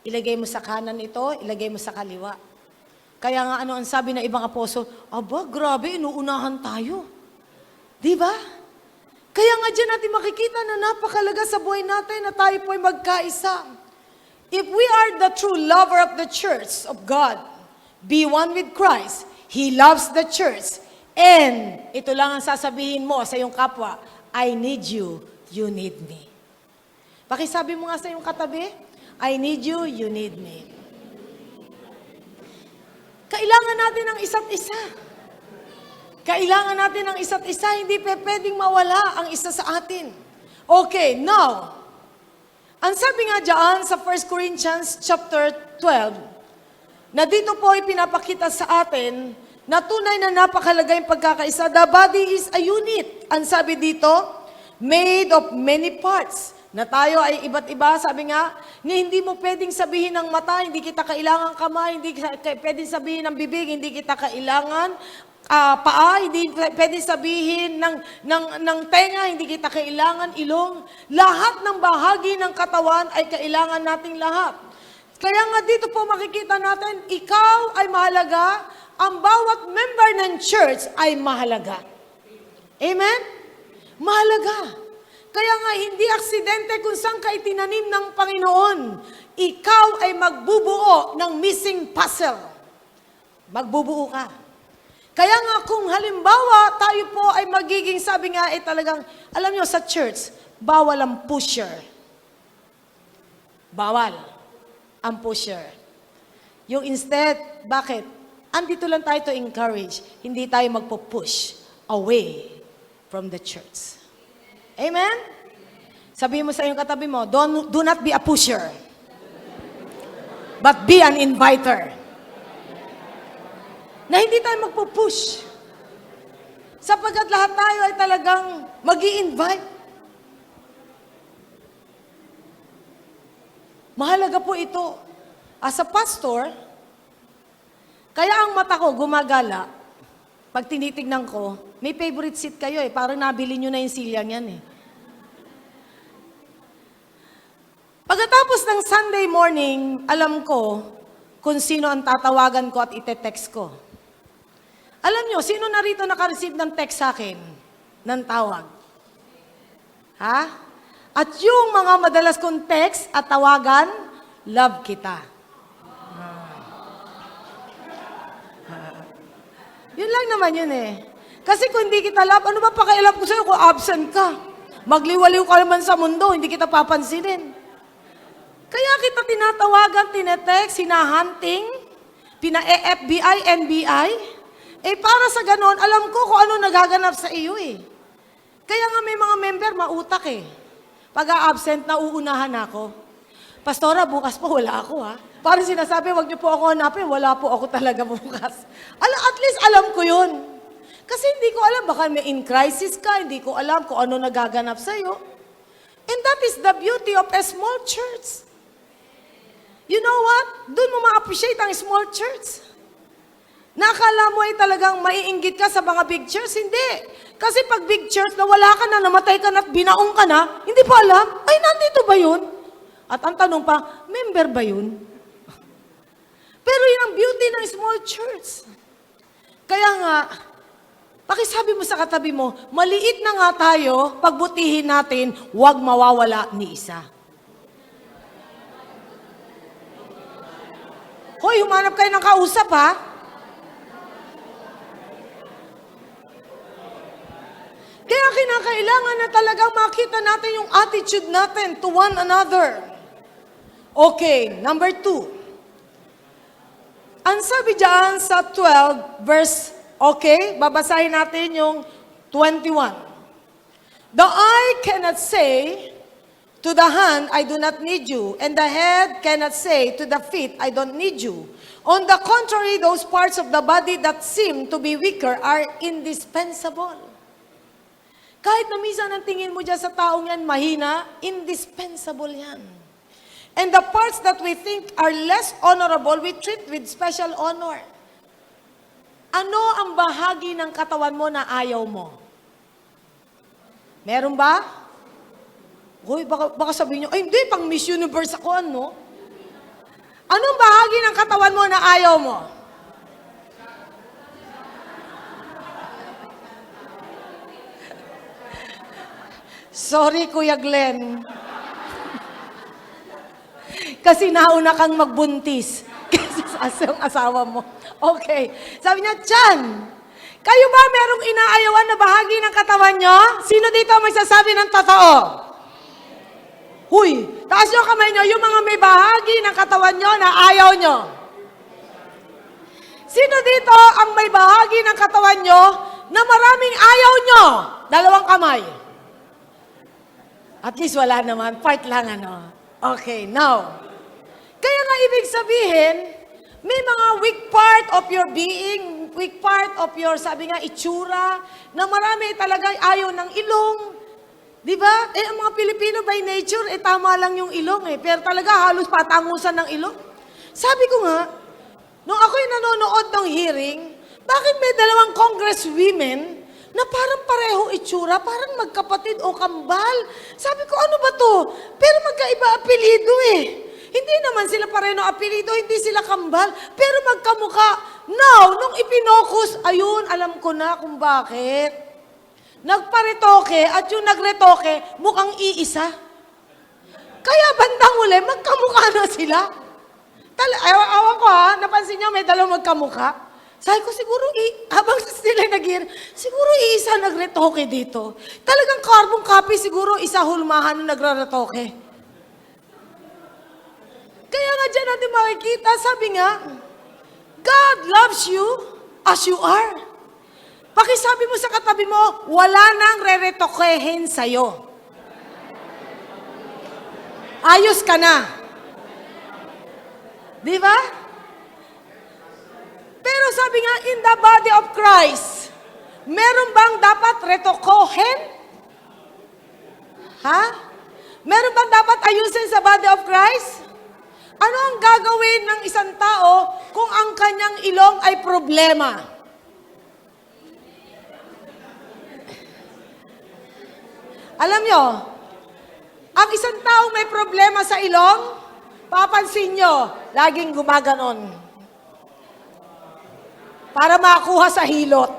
ilagay mo sa kanan ito, ilagay mo sa kaliwa. Kaya nga ano ang sabi ng ibang apostol, aba, grabe, inuunahan tayo. Di ba? Kaya nga dyan natin makikita na napakalaga sa buhay natin na tayo po ay magkaisa. If we are the true lover of the church of God, be one with Christ, He loves the church, and ito lang ang sasabihin mo sa iyong kapwa, I need you, you need me. Pakisabi mo nga sa iyong katabi, I need you, you need me. Kailangan natin ng isa't isa. Kailangan natin ng isa't isa. Hindi pwedeng mawala ang isa sa atin. Okay, now, ang sabi nga dyan sa 1 Corinthians chapter 12, na dito po ay pinapakita sa atin na tunay na napakalaga yung pagkakaisa. The body is a unit. Ang sabi dito, made of many parts. Na tayo ay iba't iba, sabi nga, hindi mo pwedeng sabihin ng mata, hindi kita kailangan kamay, hindi pwedeng sabihin ng bibig, hindi kita kailangan paa, hindi pwedeng sabihin ng tenga, hindi kita kailangan ilong. Lahat ng bahagi ng katawan ay kailangan nating lahat. Kaya nga dito po makikita natin, ikaw ay mahalaga, ang bawat member ng church ay mahalaga. Amen? Mahalaga. Kaya nga, hindi aksidente kung saan ka itinanim ng Panginoon. Ikaw ay magbubuo ng missing puzzle. Magbubuo ka. Kaya nga, kung halimbawa, tayo po ay magiging, sabi nga, talagang, alam nyo, sa church, bawal ang pusher. Bawal ang pusher. Yung instead, bakit? Andito lang tayo to encourage. Hindi tayo magpo-push away from the church. Amen? Sabihin mo sa iyong katabi mo, do not be a pusher, but be an inviter. Na hindi tayo magpo-push. Sapagkat lahat tayo ay talagang mag-i-invite. Mahalaga po ito. As a pastor, kaya ang mata ko gumagala, pag tinitignan ko, may favorite seat kayo eh. Parang nabili nyo na yung silyang yan eh. Pagkatapos ng Sunday morning, alam ko kung sino ang tatawagan ko at ite-text ko. Alam nyo, sino narito naka-receive ng text sa akin? Ng tawag? Ha? At yung mga madalas kong text at tawagan, love kita. Yun lang naman yun eh. Kasi kung hindi kita love, ano ba pakialam ko sa'yo kung absent ka? Magliwaliw ka naman sa mundo, hindi kita papansinin. Kaya kita tinatawagan, tinetext, hinahunting, pina-FBI, NBI, Eh para sa ganon, alam ko kung ano nagaganap sa iyo eh. Kaya nga may mga member, mautak eh. Pag a-absent, nauunahan ako. Pastora, bukas po wala ako ha. Parang sinasabi, wag niyo po ako hanapin, wala po ako talaga bukas. At least alam ko yun. Kasi hindi ko alam, baka may in crisis ka, hindi ko alam kung ano nagaganap sa iyo. And that is the beauty of a small church. You know what? Doon mo ma-appreciate ang small church. Nakala mo ay talagang maiinggit ka sa mga big church? Hindi. Kasi pag big church na wala ka na, namatay ka na, binaong ka na, hindi pa alam, ay nandito ba yun? At ang tanong pa, member ba yun? Pero yun ang beauty ng small church. Kaya nga, pakisabi mo sa katabi mo, maliit na nga tayo, pagbutihin natin, huwag mawawala ni isa. Hoy, humanap kayo ng kausap ha. Kaya kinakailangan na talagang makita natin yung attitude natin to one another. Okay, number 2. Ang sabi dyan sa 12, verse, okay, babasahin natin yung 21. The eye cannot say to the hand, I do not need you, and the head cannot say to the feet, I don't need you. On the contrary, those parts of the body that seem to be weaker are indispensable. Kahit na minsan ang tingin mo dyan sa taong yan, mahina, indispensable yan. And the parts that we think are less honorable, we treat with special honor. Ano ang bahagi ng katawan mo na ayaw mo? Meron ba? Uy, baka sabihin nyo, ay hindi, pang Miss Universe ako, ano? Anong bahagi ng katawan mo na ayaw mo? Sorry, Kuya Glenn. Kasi nauna kang magbuntis. Kasi sa asawa mo. Okay. Sabi niya, Chan, kayo ba merong inaayawan na bahagi ng katawan nyo? Sino dito may sasabi ng totoo? Huy, taas nyo kamay nyo, yung mga may bahagi ng katawan nyo na ayaw nyo. Sino dito ang may bahagi ng katawan nyo na maraming ayaw nyo? Dalawang kamay. At least wala naman. Part lang ano. Okay, now. Kaya nga ibig sabihin, may mga weak part of your being, weak part of your, sabi nga, itsura, na marami talaga ayaw ng ilong. Di ba? Eh, ang mga Pilipino by nature, tama lang yung ilong eh. Pero talaga halos patangusan ng ilong. Sabi ko nga, nung ako'y nanonood ng hearing, bakit may dalawang congresswomen na parang pareho itsura, parang magkapatid o kambal. Sabi ko, ano ba to? Pero magkaiba apelido eh. Hindi naman sila pareho apelido, hindi sila kambal, pero magkamuka. Now, nung ipinokus, ayun, alam ko na kung bakit. Nagparetoke at yung nagretoke, mukhang iisa. Kaya bandang uli, magkamukha na sila. Awan ko ha, napansin niyo may dalawang magkamukha. Sabi ko, siguro, habang sila siguro isa nagretoke dito. Talagang carbon copy, siguro isa hulmahan na nagraretoke. Kaya nga dyan natin makikita, sabi nga, God loves you as you are. Pakisabi mo sa katabi mo, wala nang reretokehin sa'yo. Ayos ka na. Di ba? Pero sabi nga, in the body of Christ, meron bang dapat retokohin? Ha? Meron bang dapat ayusin sa body of Christ? Ano ang gagawin ng isang tao kung ang kanyang ilong ay problema? Alam nyo, ang isang tao may problema sa ilong, papansin nyo, laging gumaganon. Para makuha sa hilot.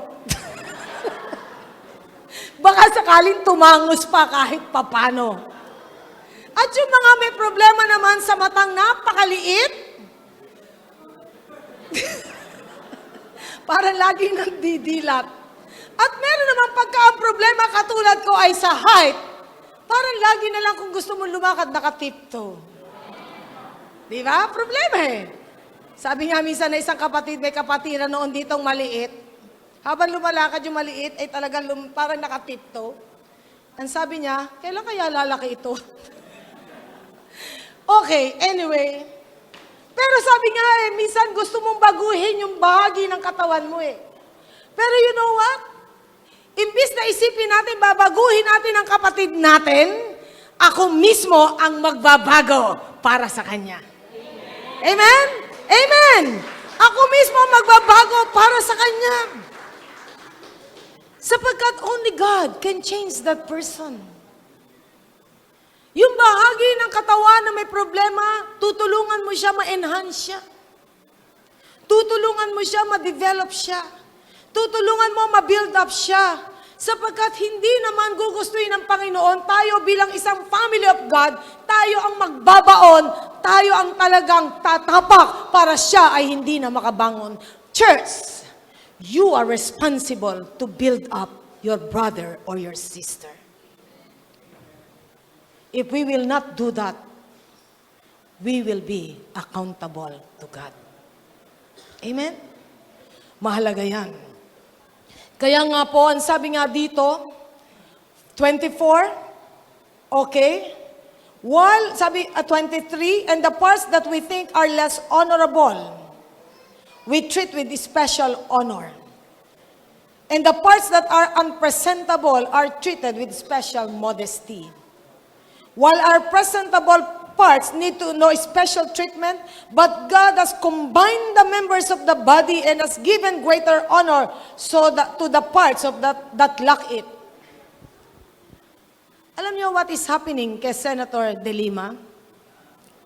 Baka sakaling tumangos pa kahit papano. At yung mga may problema naman sa matang napakaliit, parang laging nagdidilat. At meron naman pagka ang problema katulad ko ay sa height, parang lagi na lang kung gusto mo lumakad, nakatipto. Di ba? Problema eh. Sabi nga minsan na isang kapatid, may kapatiran noon ditong maliit. Habang lumalakad yung maliit, ay talagang parang nakatipto. Ang sabi niya, kailan kaya lalaki ito? Okay, anyway. Pero sabi nga minsan gusto mong baguhin yung bahagi ng katawan mo eh. Pero you know what? Imbis na isipin natin, babaguhin natin ang kapatid natin, ako mismo ang magbabago para sa kanya. Amen? Amen! Ako mismo ang magbabago para sa kanya. Sapagkat only God can change that person. Yung bahagi ng katawan na may problema, tutulungan mo siya ma-enhance siya. Tutulungan mo siya ma-develop siya. Tutulungan mo ma-build up siya. Sapagkat hindi naman gugustuhin ng Panginoon, tayo bilang isang family of God, tayo ang magbabaon, tayo ang talagang tatapak para siya ay hindi na makabangon. Church, you are responsible to build up your brother or your sister. If we will not do that, we will be accountable to God. Amen? Mahalaga yan. Kaya nga po, ang sabi nga dito, 24, okay? While, sabi 23, and the parts that we think are less honorable, we treat with special honor. And the parts that are unpresentable are treated with special modesty. While our presentable parts need to know special treatment, but God has combined the members of the body and has given greater honor so that to the parts of that lack it. Alam niyo what is happening kay Senator De Lima?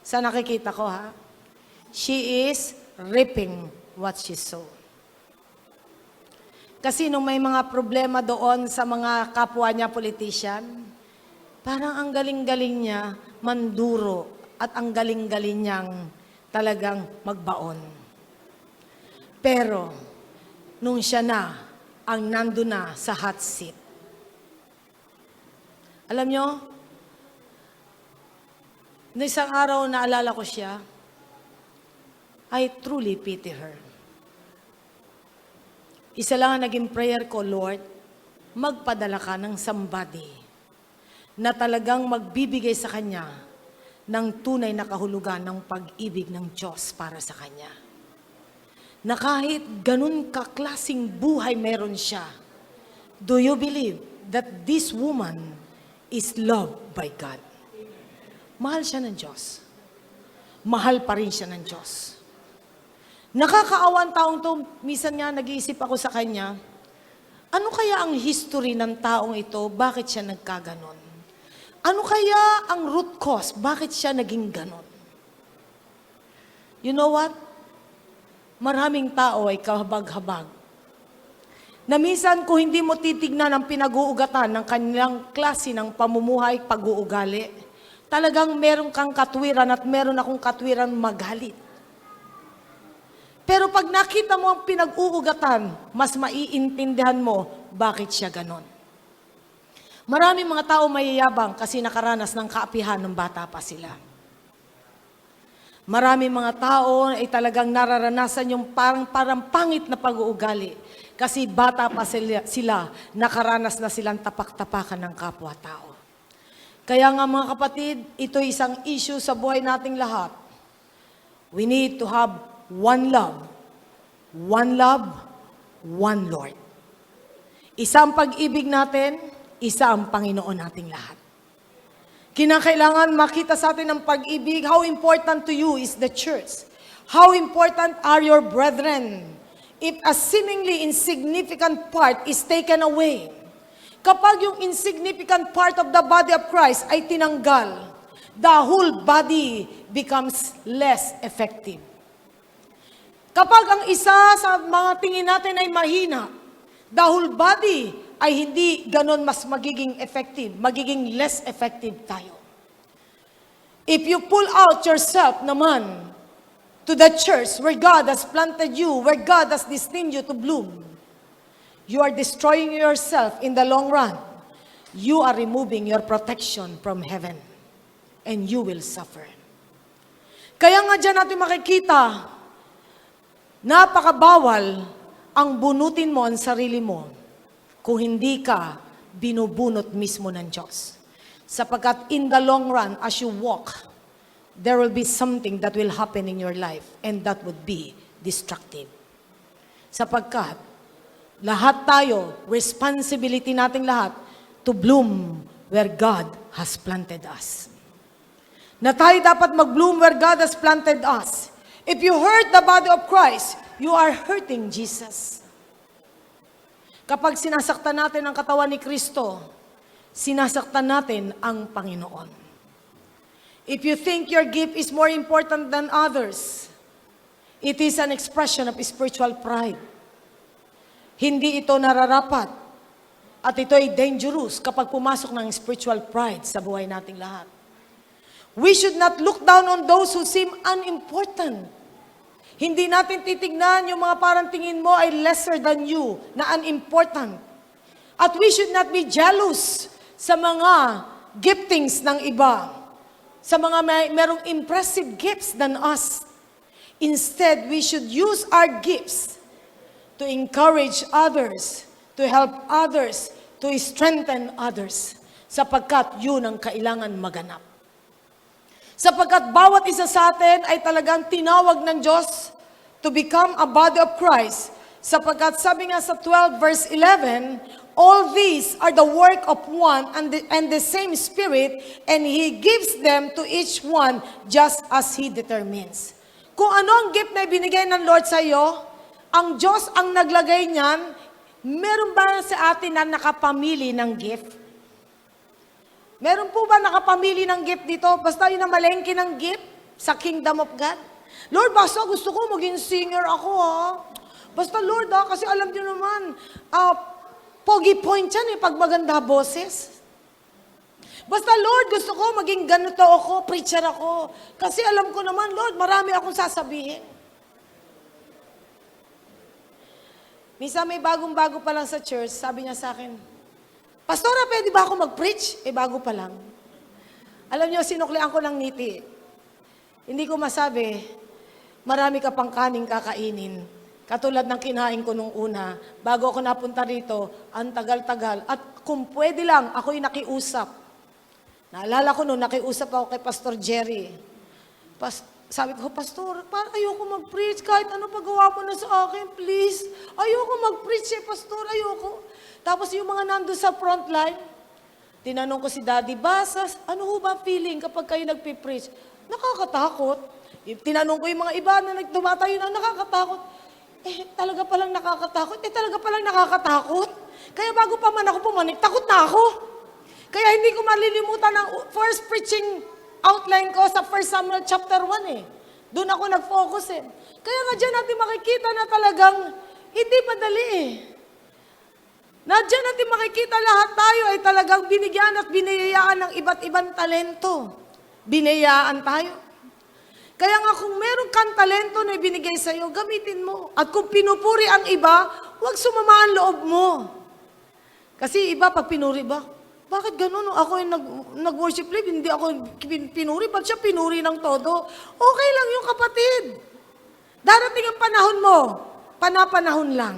Sa nakikita ko ha? She is reaping what she sowed. Kasi nung may mga problema doon sa mga kapwa niya politician, parang ang galing-galing niya manduro at ang galing-galing niyang talagang magbaon. Pero, nung siya na ang nando na sa hot seat, alam nyo, na isang araw naalala ko siya, I truly pity her. Isa lang ang naging prayer ko, Lord, magpadala ka ng somebody na talagang magbibigay sa kanya ng tunay na kahulugan ng pag-ibig ng Diyos para sa kanya. Na kahit ganun kaklasing buhay meron siya, do you believe that this woman is loved by God? Mahal siya ng Diyos. Mahal pa rin siya ng Diyos. Nakakaawan taong to, minsan nga nag-iisip ako sa kanya, ano kaya ang history ng taong ito? Bakit siya nagkaganon? Ano kaya ang root cause? Bakit siya naging ganon? You know what? Maraming tao ay kahabag-habag. Na minsan kung hindi mo titignan ang pinag-uugatan ng kanilang klase ng pamumuhay, pag-uugali, talagang meron kang katwiran at meron akong katwiran magalit. Pero pag nakita mo ang pinag-uugatan, mas maiintindihan mo bakit siya ganon. Maraming mga tao mayayabang kasi nakaranas ng kaapihan ng bata pa sila. Maraming mga tao ay talagang nararanasan yung parang pangit na pag-uugali kasi bata pa sila, nakaranas na silang tapak-tapakan ng kapwa-tao. Kaya nga mga kapatid, ito isang issue sa buhay nating lahat. We need to have one love, one Lord. Isang pag-ibig natin, isa ang Panginoon nating lahat. Kinakailangan makita sa atin ang pag-ibig. How important to you is the church? How important are your brethren? If a seemingly insignificant part is taken away, kapag yung insignificant part of the body of Christ ay tinanggal, the whole body becomes less effective. Kapag ang isa sa mga tingin natin ay mahina, the whole body ay hindi ganon mas magiging effective, magiging less effective tayo. If you pull out yourself naman to the church where God has planted you, where God has destined you to bloom, you are destroying yourself in the long run. You are removing your protection from heaven and you will suffer. Kaya nga dyan natin makikita, napakabawal ang bunutin mo ang sarili mo kung hindi ka binubunot mismo ng Diyos. Sapagkat in the long run, as you walk, there will be something that will happen in your life, and that would be destructive. Sapagkat lahat tayo, responsibility nating lahat to bloom where God has planted us. Na tayo dapat mag-bloom where God has planted us. If you hurt the body of Christ, you are hurting Jesus. Kapag sinasaktan natin ang katawan ni Kristo, sinasaktan natin ang Panginoon. If you think your gift is more important than others, it is an expression of spiritual pride. Hindi ito nararapat. At ito ay dangerous kapag pumasok ng spiritual pride sa buhay nating lahat. We should not look down on those who seem unimportant. Hindi natin titignan yung mga parang tingin mo ay lesser than you, na unimportant. At we should not be jealous sa mga giftings ng iba, sa mga merong impressive gifts than us. Instead, we should use our gifts to encourage others, to help others, to strengthen others, sapagkat yun ang kailangan maganap. Sapagkat bawat isa sa atin ay talagang tinawag ng Diyos to become a body of Christ. Sapagkat sabi nga sa 12 verse 11, all these are the work of one and the same Spirit, and He gives them to each one just as He determines. Kung ano ang gift na ibinigay ng Lord sa iyo, ang Diyos ang naglagay niyan. Meron ba sa atin na nakapamili ng gift? Meron po ba nakapamili ng gift dito? Basta yun ang malengke ng gift sa kingdom of God? Lord, basta gusto ko maging singer ako, ha? Basta Lord, ha? Kasi alam niyo naman, pogi point yan pag maganda boses. Basta Lord, gusto ko maging ganito ako, preacher ako. Kasi alam ko naman, Lord, marami akong sasabihin. Minsan may bagong-bago pa lang sa church, sabi niya sa akin, Pastora, pwede ba ako mag-preach? Bago pa lang. Alam niyo, sinuklian ko ng ngiti. Hindi ko masabi, marami ka pang kaning kakainin. Katulad ng kinain ko nung una, bago ako napunta rito, ang tagal-tagal. At kung pwede lang, ako'y nakiusap. Naalala ko nung nakiusap ako kay Pastor Jerry. Sabi ko, Pastor, ayoko mag-preach. Kahit ano pagawa mo na sa akin, please. Ayoko mag-preach Pastor, ayoko. Tapos yung mga nandun sa front line, tinanong ko si Daddy Basas, ano ho ba feeling kapag kayo nagpipreach? Nakakatakot. Tinanong ko yung mga iba na nagtumatayo na nakakatakot. Talaga palang nakakatakot. Talaga palang nakakatakot. Kaya bago pa man ako pumanik, takot na ako. Kaya hindi ko malilimutan ang first preaching outline ko sa 1 Samuel chapter 1 Doon ako nag-focus Kaya nga dyan natin makikita na talagang hindi madali Na dyan natin makikita lahat tayo ay talagang binigyan at binayaan ng iba't ibang talento. Binayaan tayo. Kaya nga kung meron kang talento na ibinigay sa iyo, gamitin mo. At kung pinupuri ang iba, huwag sumama ang loob mo. Kasi iba pag pinuri ba? Bakit ganun? Ako yung nag-worship live, hindi ako pinuri. Ba't siya pinuri ng todo? Okay lang yung kapatid. Darating ang panahon mo, panapanahon lang.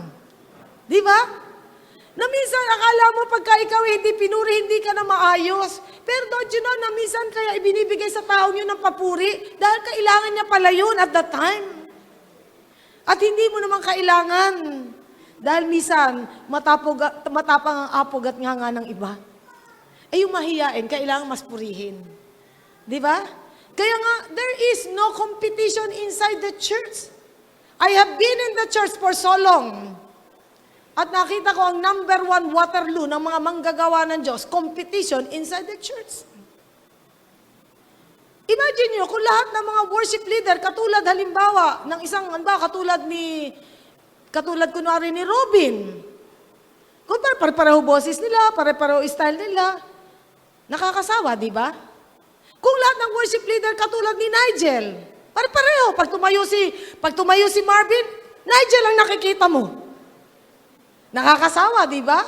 Di ba? Na minsan, akala mo pagka ikaw hindi pinuri, hindi ka na maayos. Pero don't you know na minsan kaya ibinibigay sa taong yun ng papuri dahil kailangan niya pala yun at that time. At hindi mo naman kailangan. Dahil minsan, matapang ang apog at nga ng iba. Yung mahiyain, kailangan mas purihin. Di ba? Kaya nga, there is no competition inside the church. I have been in the church for so long. At nakita ko ang number 1 Waterloo ng mga manggagawa ng Diyos, competition inside the church. Imagine nyo, kung lahat ng mga worship leader, katulad halimbawa, ng isang, katulad kunwari ni Robin, kung pare-pareho boses nila, pare-pareho style nila, nakakasawa, di ba? Kung lahat ng worship leader, katulad ni Nigel, pare-pareho, pag tumayo si Marvin, Nigel ang nakikita mo. Nakakasawa, di ba?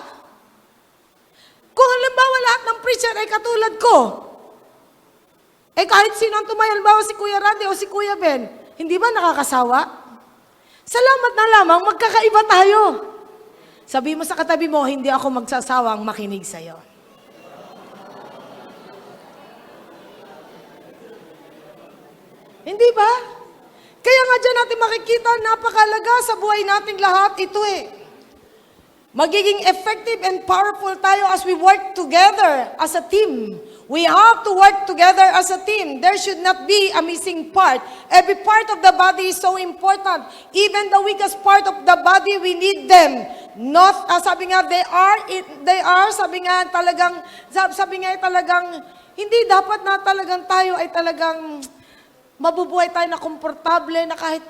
Kung halimbawa lahat ng preacher ay katulad ko, kahit sino ang tumayo, halimbawa si Kuya Randy o si Kuya Ben, hindi ba nakakasawa? Salamat na lamang, magkakaiba tayo. Sabi mo sa katabi mo, hindi ako magsasawang makinig sa'yo. Hindi ba? Kaya nga dyan natin makikita, napakalaga sa buhay nating lahat, ito magiging effective and powerful tayo as we work together as a team. We have to work together as a team. There should not be a missing part. Every part of the body is so important. Even the weakest part of the body, we need them. Not, sabi nga, they are, sabi nga talagang, hindi dapat na talagang tayo ay talagang mabubuhay tayo na komportable na kahit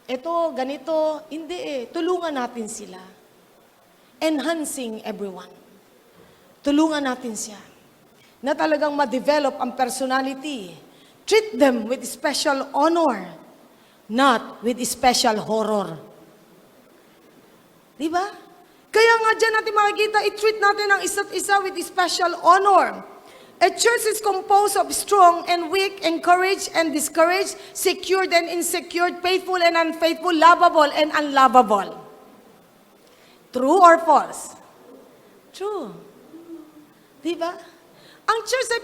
ito, ganito. Hindi tulungan natin sila. Enhancing everyone. Tulungan natin siya na talagang ma-develop ang personality. Treat them with special honor, not with special horror. Di ba? Kaya nga dyan natin makikita, i-treat natin ang isa't isa with special honor. A church is composed of strong and weak, encouraged and discouraged, secured and insecure, faithful and unfaithful, lovable and unlovable. True or false? True. Di ba? Ang church ay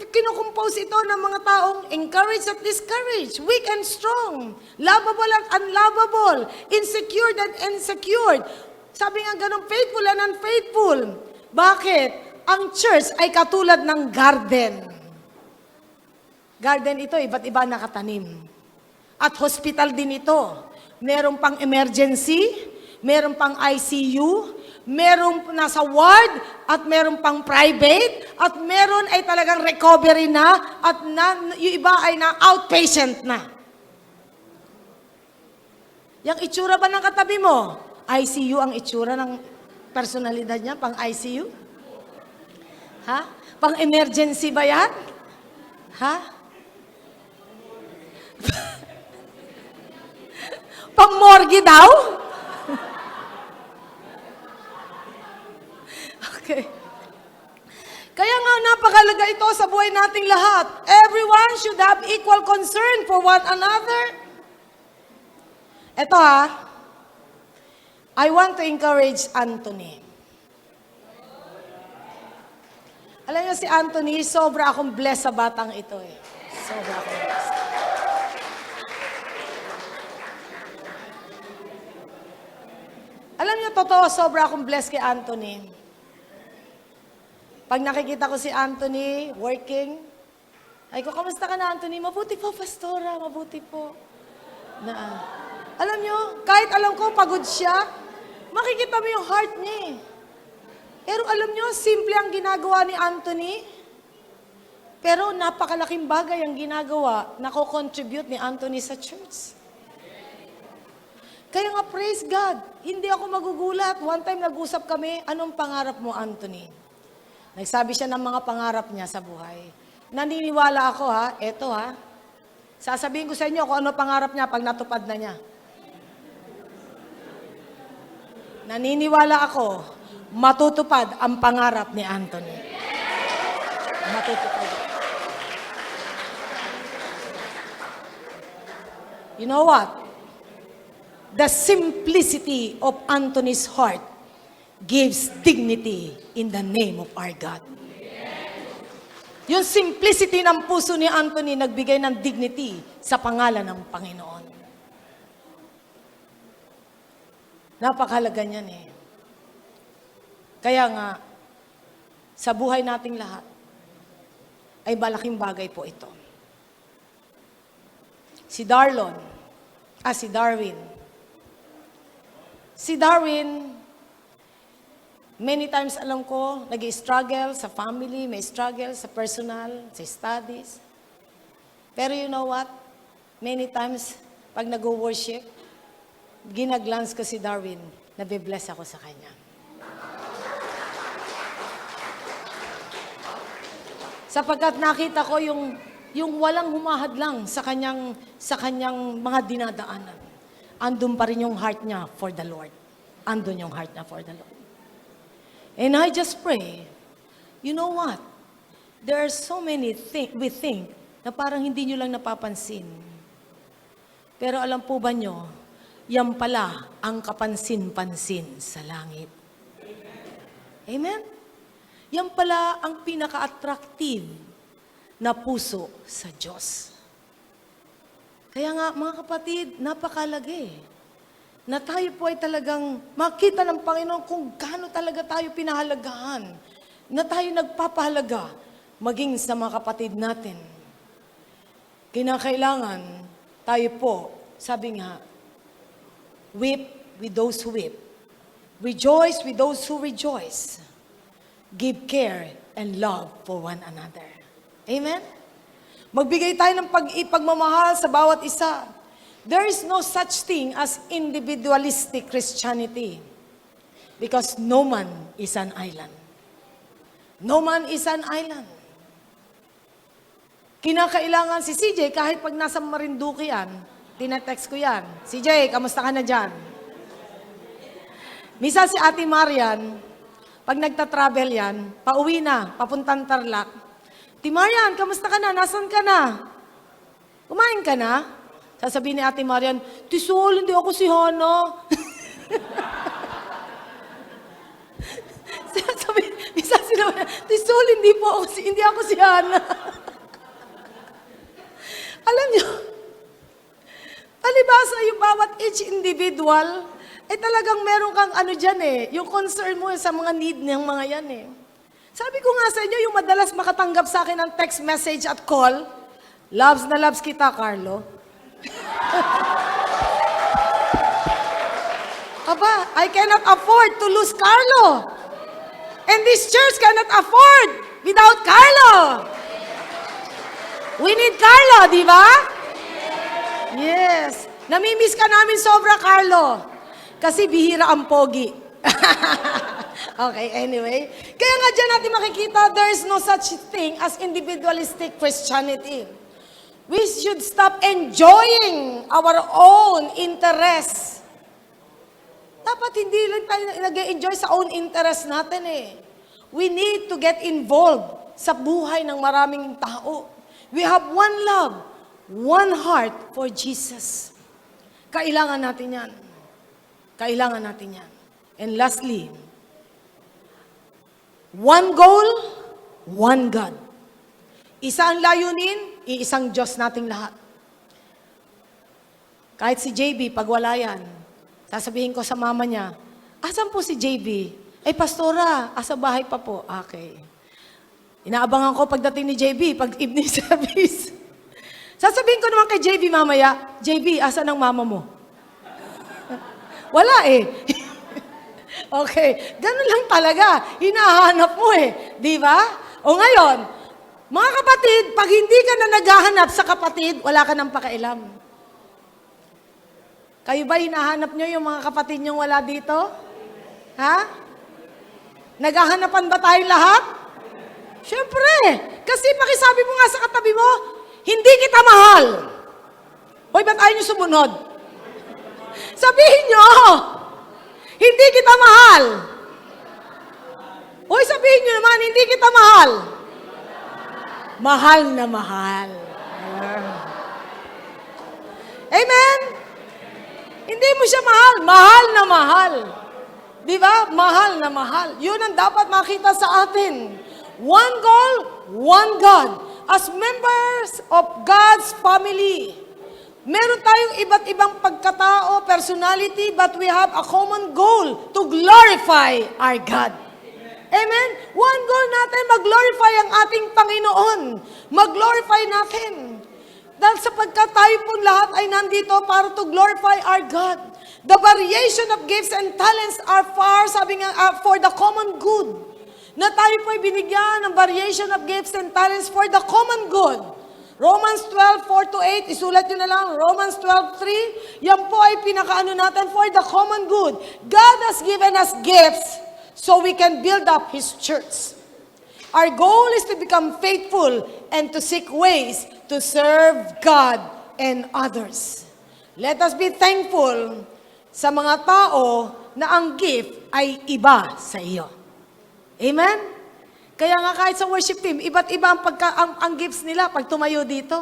kinukompose ito ng mga taong encouraged at discouraged, weak and strong, lovable at unlovable, insecure and insecure. Sabi nga ganun, faithful and unfaithful. Bakit? Ang church ay katulad ng garden. Garden ito, iba't iba nakatanim. At hospital din ito. Meron pang emergency, meron pang ICU, meron nasa ward, at meron pang private, at meron ay talagang recovery na, at yung iba ay na outpatient na. Yung itsura ba ng katabi mo? ICU ang itsura ng personalidad niya, pang ICU? Ha? Pang emergency ba yan? Ha? Pang morgue daw? Okay. Kaya nga napakalaga ito sa buhay nating lahat. Everyone should have equal concern for one another. Ito I want to encourage Anthony. Alam niyo si Anthony, sobra akong blessed sa batang ito Sobra akong blessed. Alam niyo, totoo, sobra akong blessed kay Anthony. Pag nakikita ko si Anthony working, ay ko, kamusta ka na, Anthony? Mabuti po, Pastora, mabuti po. Alam niyo, kahit alam ko pagod siya, makikita mo yung heart niya Pero alam niyo, simple ang ginagawa ni Anthony. Pero napakalaking bagay ang ginagawa na ko-contribute ni Anthony sa church. Kaya nga, praise God, hindi ako magugulat. One time nag-usap kami, anong pangarap mo, Anthony? Nagsabi siya ng mga pangarap niya sa buhay. Naniniwala ako eto sasabihin ko sa inyo kung ano pangarap niya pag natupad na niya. Naniniwala ako, matutupad ang pangarap ni Anthony. Matutupad. You know what? The simplicity of Anthony's heart gives dignity in the name of our God. Yung simplicity ng puso ni Anthony nagbigay ng dignity sa pangalan ng Panginoon. Napakahalaga niyan Kaya nga, sa buhay nating lahat, ay malaking bagay po ito. Si Darwin. Si Darwin, many times alam ko, nag-struggle sa family, may struggle sa personal, sa studies. Pero you know what? Many times, pag nag-worship, ginaglance ko si Darwin, nabibless ako sa kanya. Sapagkat nakita ko yung walang humahadlang sa kanyang mga dinadaanan. Andun pa rin yung heart niya for the Lord. Andun yung heart niya for the Lord. And I just pray, you know what? There are so many things we think na parang hindi nyo lang napapansin. Pero alam po ba nyo, yan pala ang kapansin-pansin sa langit. Amen? Yan pala ang pinaka-attractive na puso sa Diyos. Kaya nga, mga kapatid, napakalagi na tayo po ay talagang makita ng Panginoon kung gaano talaga tayo pinahalagahan, na tayo nagpapahalaga maging sa mga kapatid natin. Kinakailangan tayo po, sabi nga, weep with those who weep. Rejoice with those who rejoice. Give care and love for one another. Amen? Magbigay tayo ng pagmamahal sa bawat isa. There is no such thing as individualistic Christianity because no man is an island. No man is an island. Kinakailangan si CJ, kahit pag nasa Marinduque yan, tinatext ko yan, CJ, kamusta ka na dyan? Misa si Ate Marian, pag nagta-travel yan, pauwi na, papuntang Tarlac, Ate Marian, kamusta ka na? Nasaan ka na? Kumain ka na? Sasabihin ni Ate Marian, Tisol, hindi ako si Hana. Sasabihin, misa sila, Tisol, hindi ako si Hana. Alam niyo, palibasa yung bawat each individual, talagang meron kang ano dyan yung concern mo sa mga need ng mga yan Sabi ko nga sa inyo, yung madalas makatanggap sa akin ng text message at call, loves na loves kita, Carlo. Aba, I cannot afford to lose Carlo. And this church cannot afford without Carlo. We need Carlo, di ba? Yes. Namimiss ka namin sobra, Carlo. Kasi bihira ang pogi. Okay, anyway. Kaya nga dyan natin makikita, there is no such thing as individualistic Christianity. We should stop enjoying our own interests. Dapat hindi lang tayo nag-enjoy sa own interest natin We need to get involved sa buhay ng maraming tao. We have one love, one heart for Jesus. Kailangan natin yan. Kailangan natin yan. And lastly, one goal, one God. Isa ang layunin, iisang Diyos nating lahat. Kahit si JB, pag wala yan, sasabihin ko sa mama niya, asan po si JB? Ay, pastora, asa bahay pa po. Okay. Inaabangan ko pagdating ni JB, pag evening service. Sasabihin ko naman kay JB mamaya, JB, asa ng mama mo? Wala Okay, ganun lang talaga. Hinahanap mo di ba? O ngayon, mga kapatid, pag hindi ka na naghahanap sa kapatid, wala ka nang pakailam. Kayo ba hinahanap nyo yung mga kapatid nyong wala dito? Ha? Naghahanapan ba tayo lahat? Siyempre. Kasi pakisabi mo nga sa katabi mo, hindi kita mahal. Hoy, ba't ayaw nyo sumunod? Sabihin nyo, hindi kita mahal. Hoy, sabihin nyo naman, hindi kita mahal. Mahal na mahal. Amen? Hindi mo siya mahal. Mahal na mahal. Di ba? Mahal na mahal. Yun ang dapat makita sa atin. One goal, one God. As members of God's family, meron tayong iba't ibang pagkatao, personality, but we have a common goal to glorify our God. Amen? One goal natin, mag-glorify ang ating Panginoon. Mag-glorify natin. Dahil sapagkat tayo pong lahat ay nandito para to glorify our God. The variation of gifts and talents are sabi nga, for the common good. Na tayo po ay binigyan ng variation of gifts and talents for the common good. Romans 12:4-8, isulat nyo na lang, Romans 12:3, yan po ay pinakaano natin for the common good. God has given us gifts so we can build up His church. Our goal is to become faithful and to seek ways to serve God and others. Let us be thankful sa mga tao na ang gift ay iba sa iyo. Amen? Kaya nga kahit sa worship team, iba't iba ang gifts nila pag tumayo dito.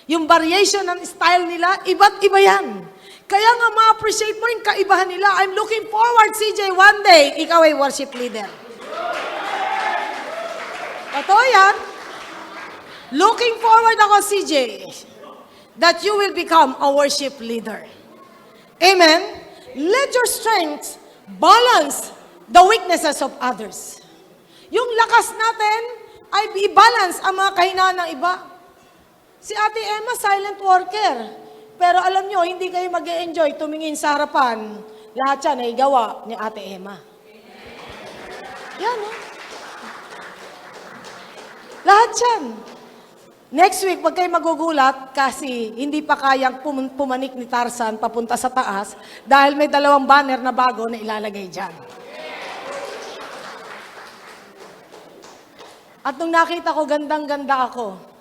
Yung variation ng style nila, iba't iba yan. Kaya nga ma-appreciate mo yung kaibahan nila. I'm looking forward, CJ, one day, ikaw ay worship leader. Totoo yan. Looking forward ako, CJ, that you will become a worship leader. Amen? Let your strength balance the weaknesses of others. Yung lakas natin ay i-balance ang mga kahinaan ng iba. Si Ate Emma, silent worker. Pero alam nyo, hindi kayo mag-e-enjoy tumingin sa harapan. Lahat yan ay gawa ni Ate Emma. Yan, oh. Lahat yan. Next week, wag kayo magugulat kasi hindi pa kayang pumanik ni Tarzan papunta sa taas dahil may 2 banner na bago na ilalagay dyan. At nung nakita ko, gandang-ganda ako.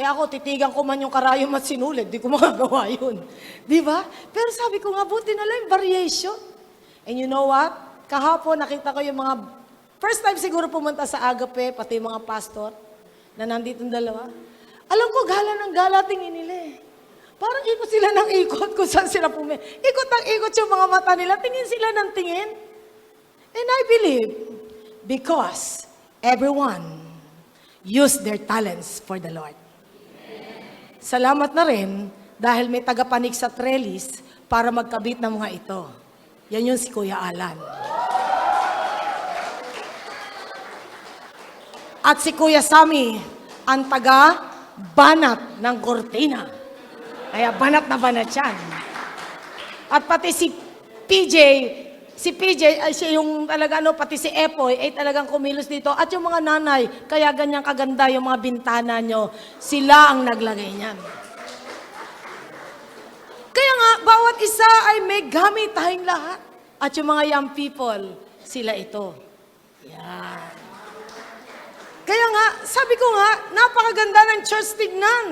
Ako, titigan ko man yung karayom at sinulid, di ko magagawa yun. Di ba? Pero sabi ko nga, buti na lang yung variation. And you know what? Kahapon, nakita ko yung mga, first time siguro pumunta sa Agape, pati yung mga pastor, na nandito yung 2. Alam ko, gala ng gala tingin nila eh. Parang ikot sila ng ikot kung saan sila Ikot ng ikot yung mga mata nila, tingin sila ng tingin. And I believe, because everyone used their talents for the Lord. Salamat na rin dahil may tagapanik sa trellis para magkabit ng mga ito. Yan yung si Kuya Alan. At si Kuya Sammy, ang taga-banat ng kortina. Kaya banat na banat yan. At pati si PJ ay siya yung talaga pati si Epoy ay talagang kumilos dito. At yung mga nanay, kaya ganyang kaganda yung mga bintana nyo, sila ang naglagay niyan. Kaya nga, bawat isa ay may gamit tayong lahat. At yung mga young people, sila ito. Yan. Kaya nga, sabi ko nga, napakaganda ng church tignan.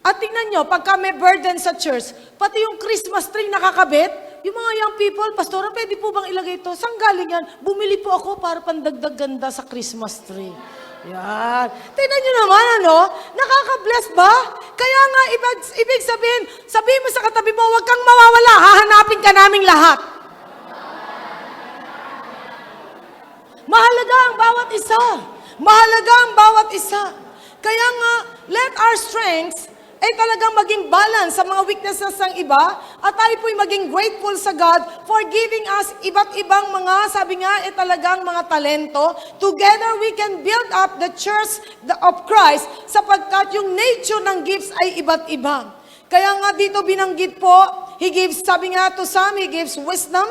At tignan nyo, pagka may burden sa church, pati yung Christmas tree nakakabit, yung mga young people, Pastora, pwede po bang ilagay ito? Saan galing yan? Bumili po ako para pandagdag ganda sa Christmas tree. Yan. Tignan nyo naman, nakaka-bless ba? Kaya nga, ibig sabihin mo sa katabi mo, huwag kang mawawala, hahanapin ka naming lahat. Mahalaga ang bawat isa. Mahalaga ang bawat isa. Kaya nga, let our strengths ay talagang maging balance sa mga weaknesses ng iba at tayo po'y maging grateful sa God for giving us iba't ibang mga, sabi nga, talagang mga talento. Together, we can build up the church of Christ sapagkat yung nature ng gifts ay iba't iba. Kaya nga dito binanggit po, He gives, sabi nga to some, He gives wisdom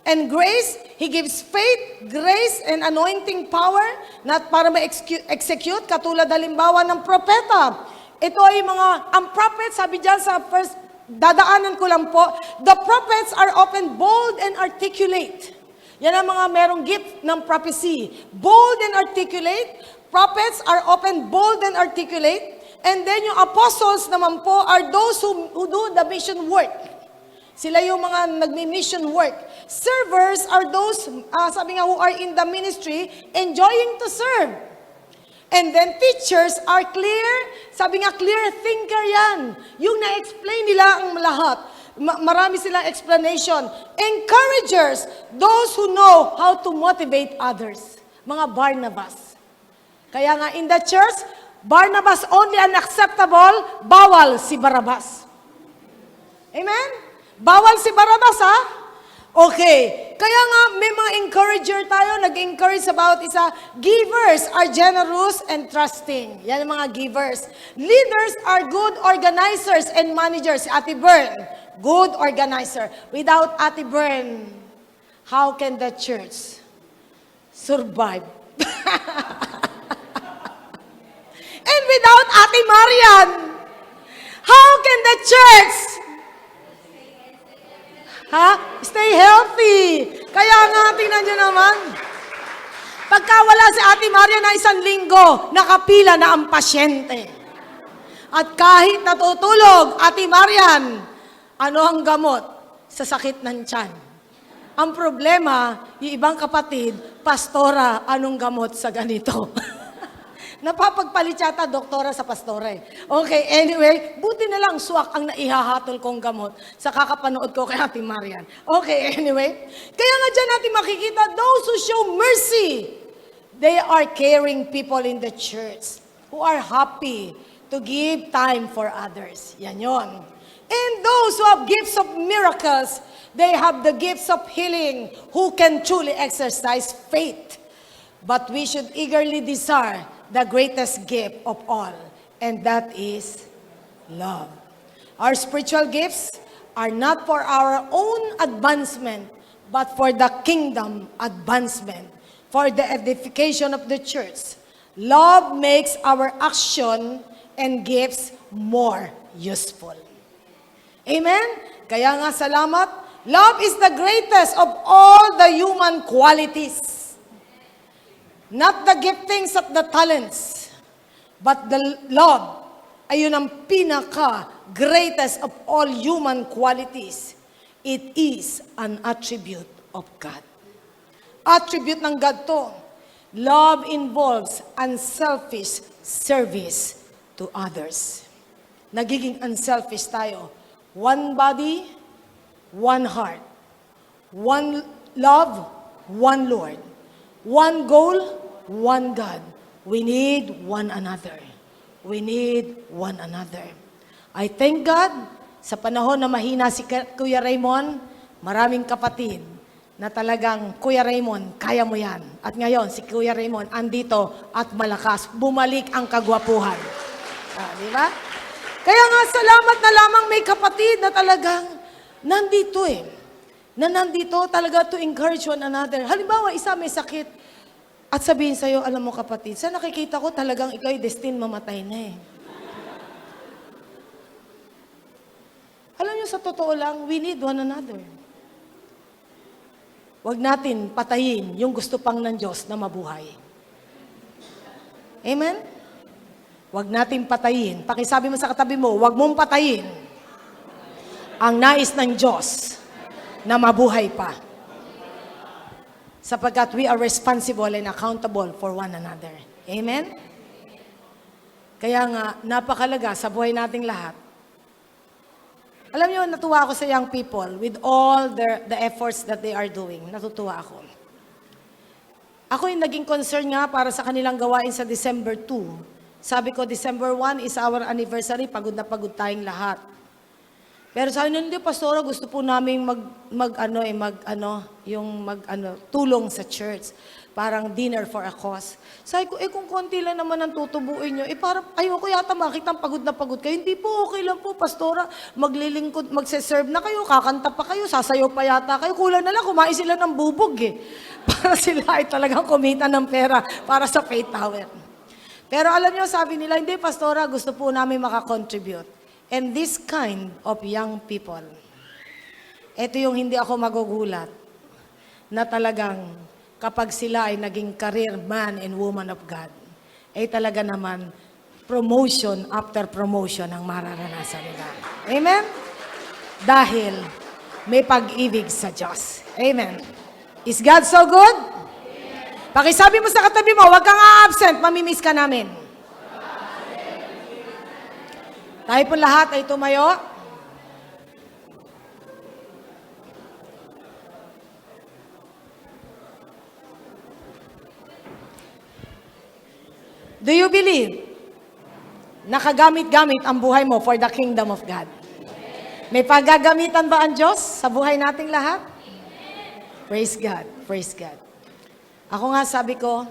and grace. He gives faith, grace, and anointing power not para ma-execute, katulad halimbawa ng propeta. Ito ay ang prophets, sabi dyan sa first, dadaanan ko lang po, the prophets are often bold and articulate. Yan ang mga merong gift ng prophecy. Bold and articulate. Prophets are often bold and articulate. And then yung apostles naman po are those who do the mission work. Sila yung mga nagmi-mission work. Servers are those, sabi nga, who are in the ministry, enjoying to serve. And then teachers are clear, sabi nga clear thinker yan. Yung na-explain nila ang lahat. Marami silang explanation. Encouragers, those who know how to motivate others. Mga Barnabas. Kaya nga in the church, Barnabas only unacceptable, bawal si Barabas. Amen? Bawal si Barabas, ha? Okay. Kaya nga, may mga encourager tayo, nag-encourage sa bawat isa. Givers are generous and trusting. Yan ang mga givers. Leaders are good organizers and managers. Si Ate Bern, good organizer. Without Ate Bern, how can the church survive? And without Ate Marian, how can the church stay healthy? Kaya nga, tingnan nyo naman. Pagka wala si Ate Maria na 1 linggo, nakapila na ang pasyente. At kahit natutulog, Ate Marian, ano ang gamot sa sakit ng tiyan? Ang problema, yung ibang kapatid, Pastora, anong gamot sa ganito? Napapagpalit yata doktora sa pastora eh. Okay, anyway, buti na lang swak ang naihahatol kong gamot sa kakapanood ko kay Ate Marian. Okay, anyway. Kaya nga dyan natin makikita, those who show mercy, they are caring people in the church who are happy to give time for others. Yan yon. And those who have gifts of miracles, they have the gifts of healing, who can truly exercise faith. But we should eagerly desire the greatest gift of all, and that is love. Our spiritual gifts are not for our own advancement, but for the kingdom advancement, for the edification of the church. Love makes our action and gifts more useful. Amen? Kaya nga salamat. Love is the greatest of all the human qualities. Not the giftings of the talents, but the love. Ayun ang pinaka-greatest of all human qualities. It is an attribute of God. Attribute ng God to. Love involves unselfish service to others. Nagiging unselfish tayo. One body, one heart. One love, one Lord. One goal, one God. We need one another. We need one another. I thank God, sa panahon na mahina si Kuya Raymond, maraming kapatid na talagang, Kuya Raymond, kaya mo yan. At ngayon, si Kuya Raymond andito at malakas. Bumalik ang kagwapuhan. Di ba? Kaya nga, salamat na lamang may kapatid na talagang nandito eh. Na nandito talaga to encourage one another. Halimbawa, isa may sakit at sabihin sa'yo, alam mo kapatid, sa nakikita ko talagang ikaw'y destined mamatay na eh. Alam niyo, sa totoo lang, we need one another. Huwag natin patayin yung gusto pang ng Diyos na mabuhay. Amen? Huwag natin patayin. Pakisabi mo sa katabi mo, huwag mong patayin ang nais ng Diyos na mabuhay pa. Sapagkat we are responsible and accountable for one another. Amen? Kaya nga, napakalaga sa buhay nating lahat. Alam niyo, natuwa ako sa young people with all the efforts that they are doing. Natutuwa ako. Ako yung naging concern nga para sa kanilang gawain sa December 2. Sabi ko, December 1 is our anniversary. Pagod na pagod tayong lahat. Pero sabi nyo, hindi, Pastora, gusto po namin tulong sa church. Parang dinner for a cause. Sabi ko, kung konti lang naman ang tutubuin nyo, parang ayoko yata makita pagod na pagod kayo. Hindi po, okay lang po, Pastora. Maglilingkod, magse-serve na kayo, kakanta pa kayo, sasayaw pa yata kayo. Kulang na lang, kumain sila ng bubog eh. Para sila ay talagang kumita ng pera para sa Faith Tower. Pero alam nyo, sabi nila, hindi, Pastora, gusto po namin makakontribute. And this kind of young people, ito yung hindi ako magugulat, na talagang kapag sila ay naging career man and woman of God, ay talaga naman promotion after promotion ang mararanasan nila. Amen? Dahil may pag-ibig sa Diyos. Amen. Is God so good? Pakisabi mo sa katabi mo, huwag kang a-absent, mamimiss ka namin. Tayo po lahat ay tumayo. Do you believe? Nakagamit-gamit ang buhay mo for the kingdom of God. May paggagamitan ba ang Diyos sa buhay nating lahat? Praise God. Praise God. Ako nga sabi ko,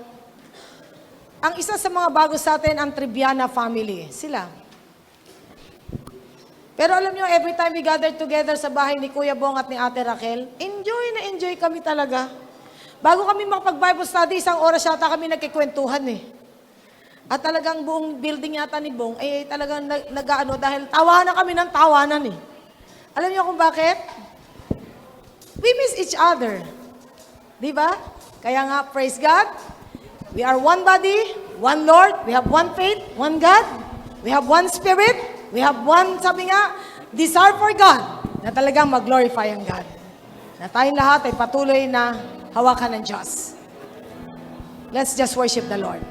ang isa sa mga bago sa atin, ang Triviana family. Sila. Pero alam nyo, every time we gather together sa bahay ni Kuya Bong at ni Ate Raquel, enjoy kami talaga. Bago kami makapag-Bible study, 1 oras yata kami nagkikwentuhan eh. At talagang buong building yata ni Bong, talagang dahil tawanan kami ng tawanan eh. Alam niyo kung bakit? We miss each other. Di ba? Kaya nga, praise God. We are one body, one Lord, we have one faith, one God, we have one Spirit, we have one, sabi nga, desire for God, na talagang mag-glorify ang God. Na tayong lahat ay patuloy na hawakan ng Diyos. Let's just worship the Lord.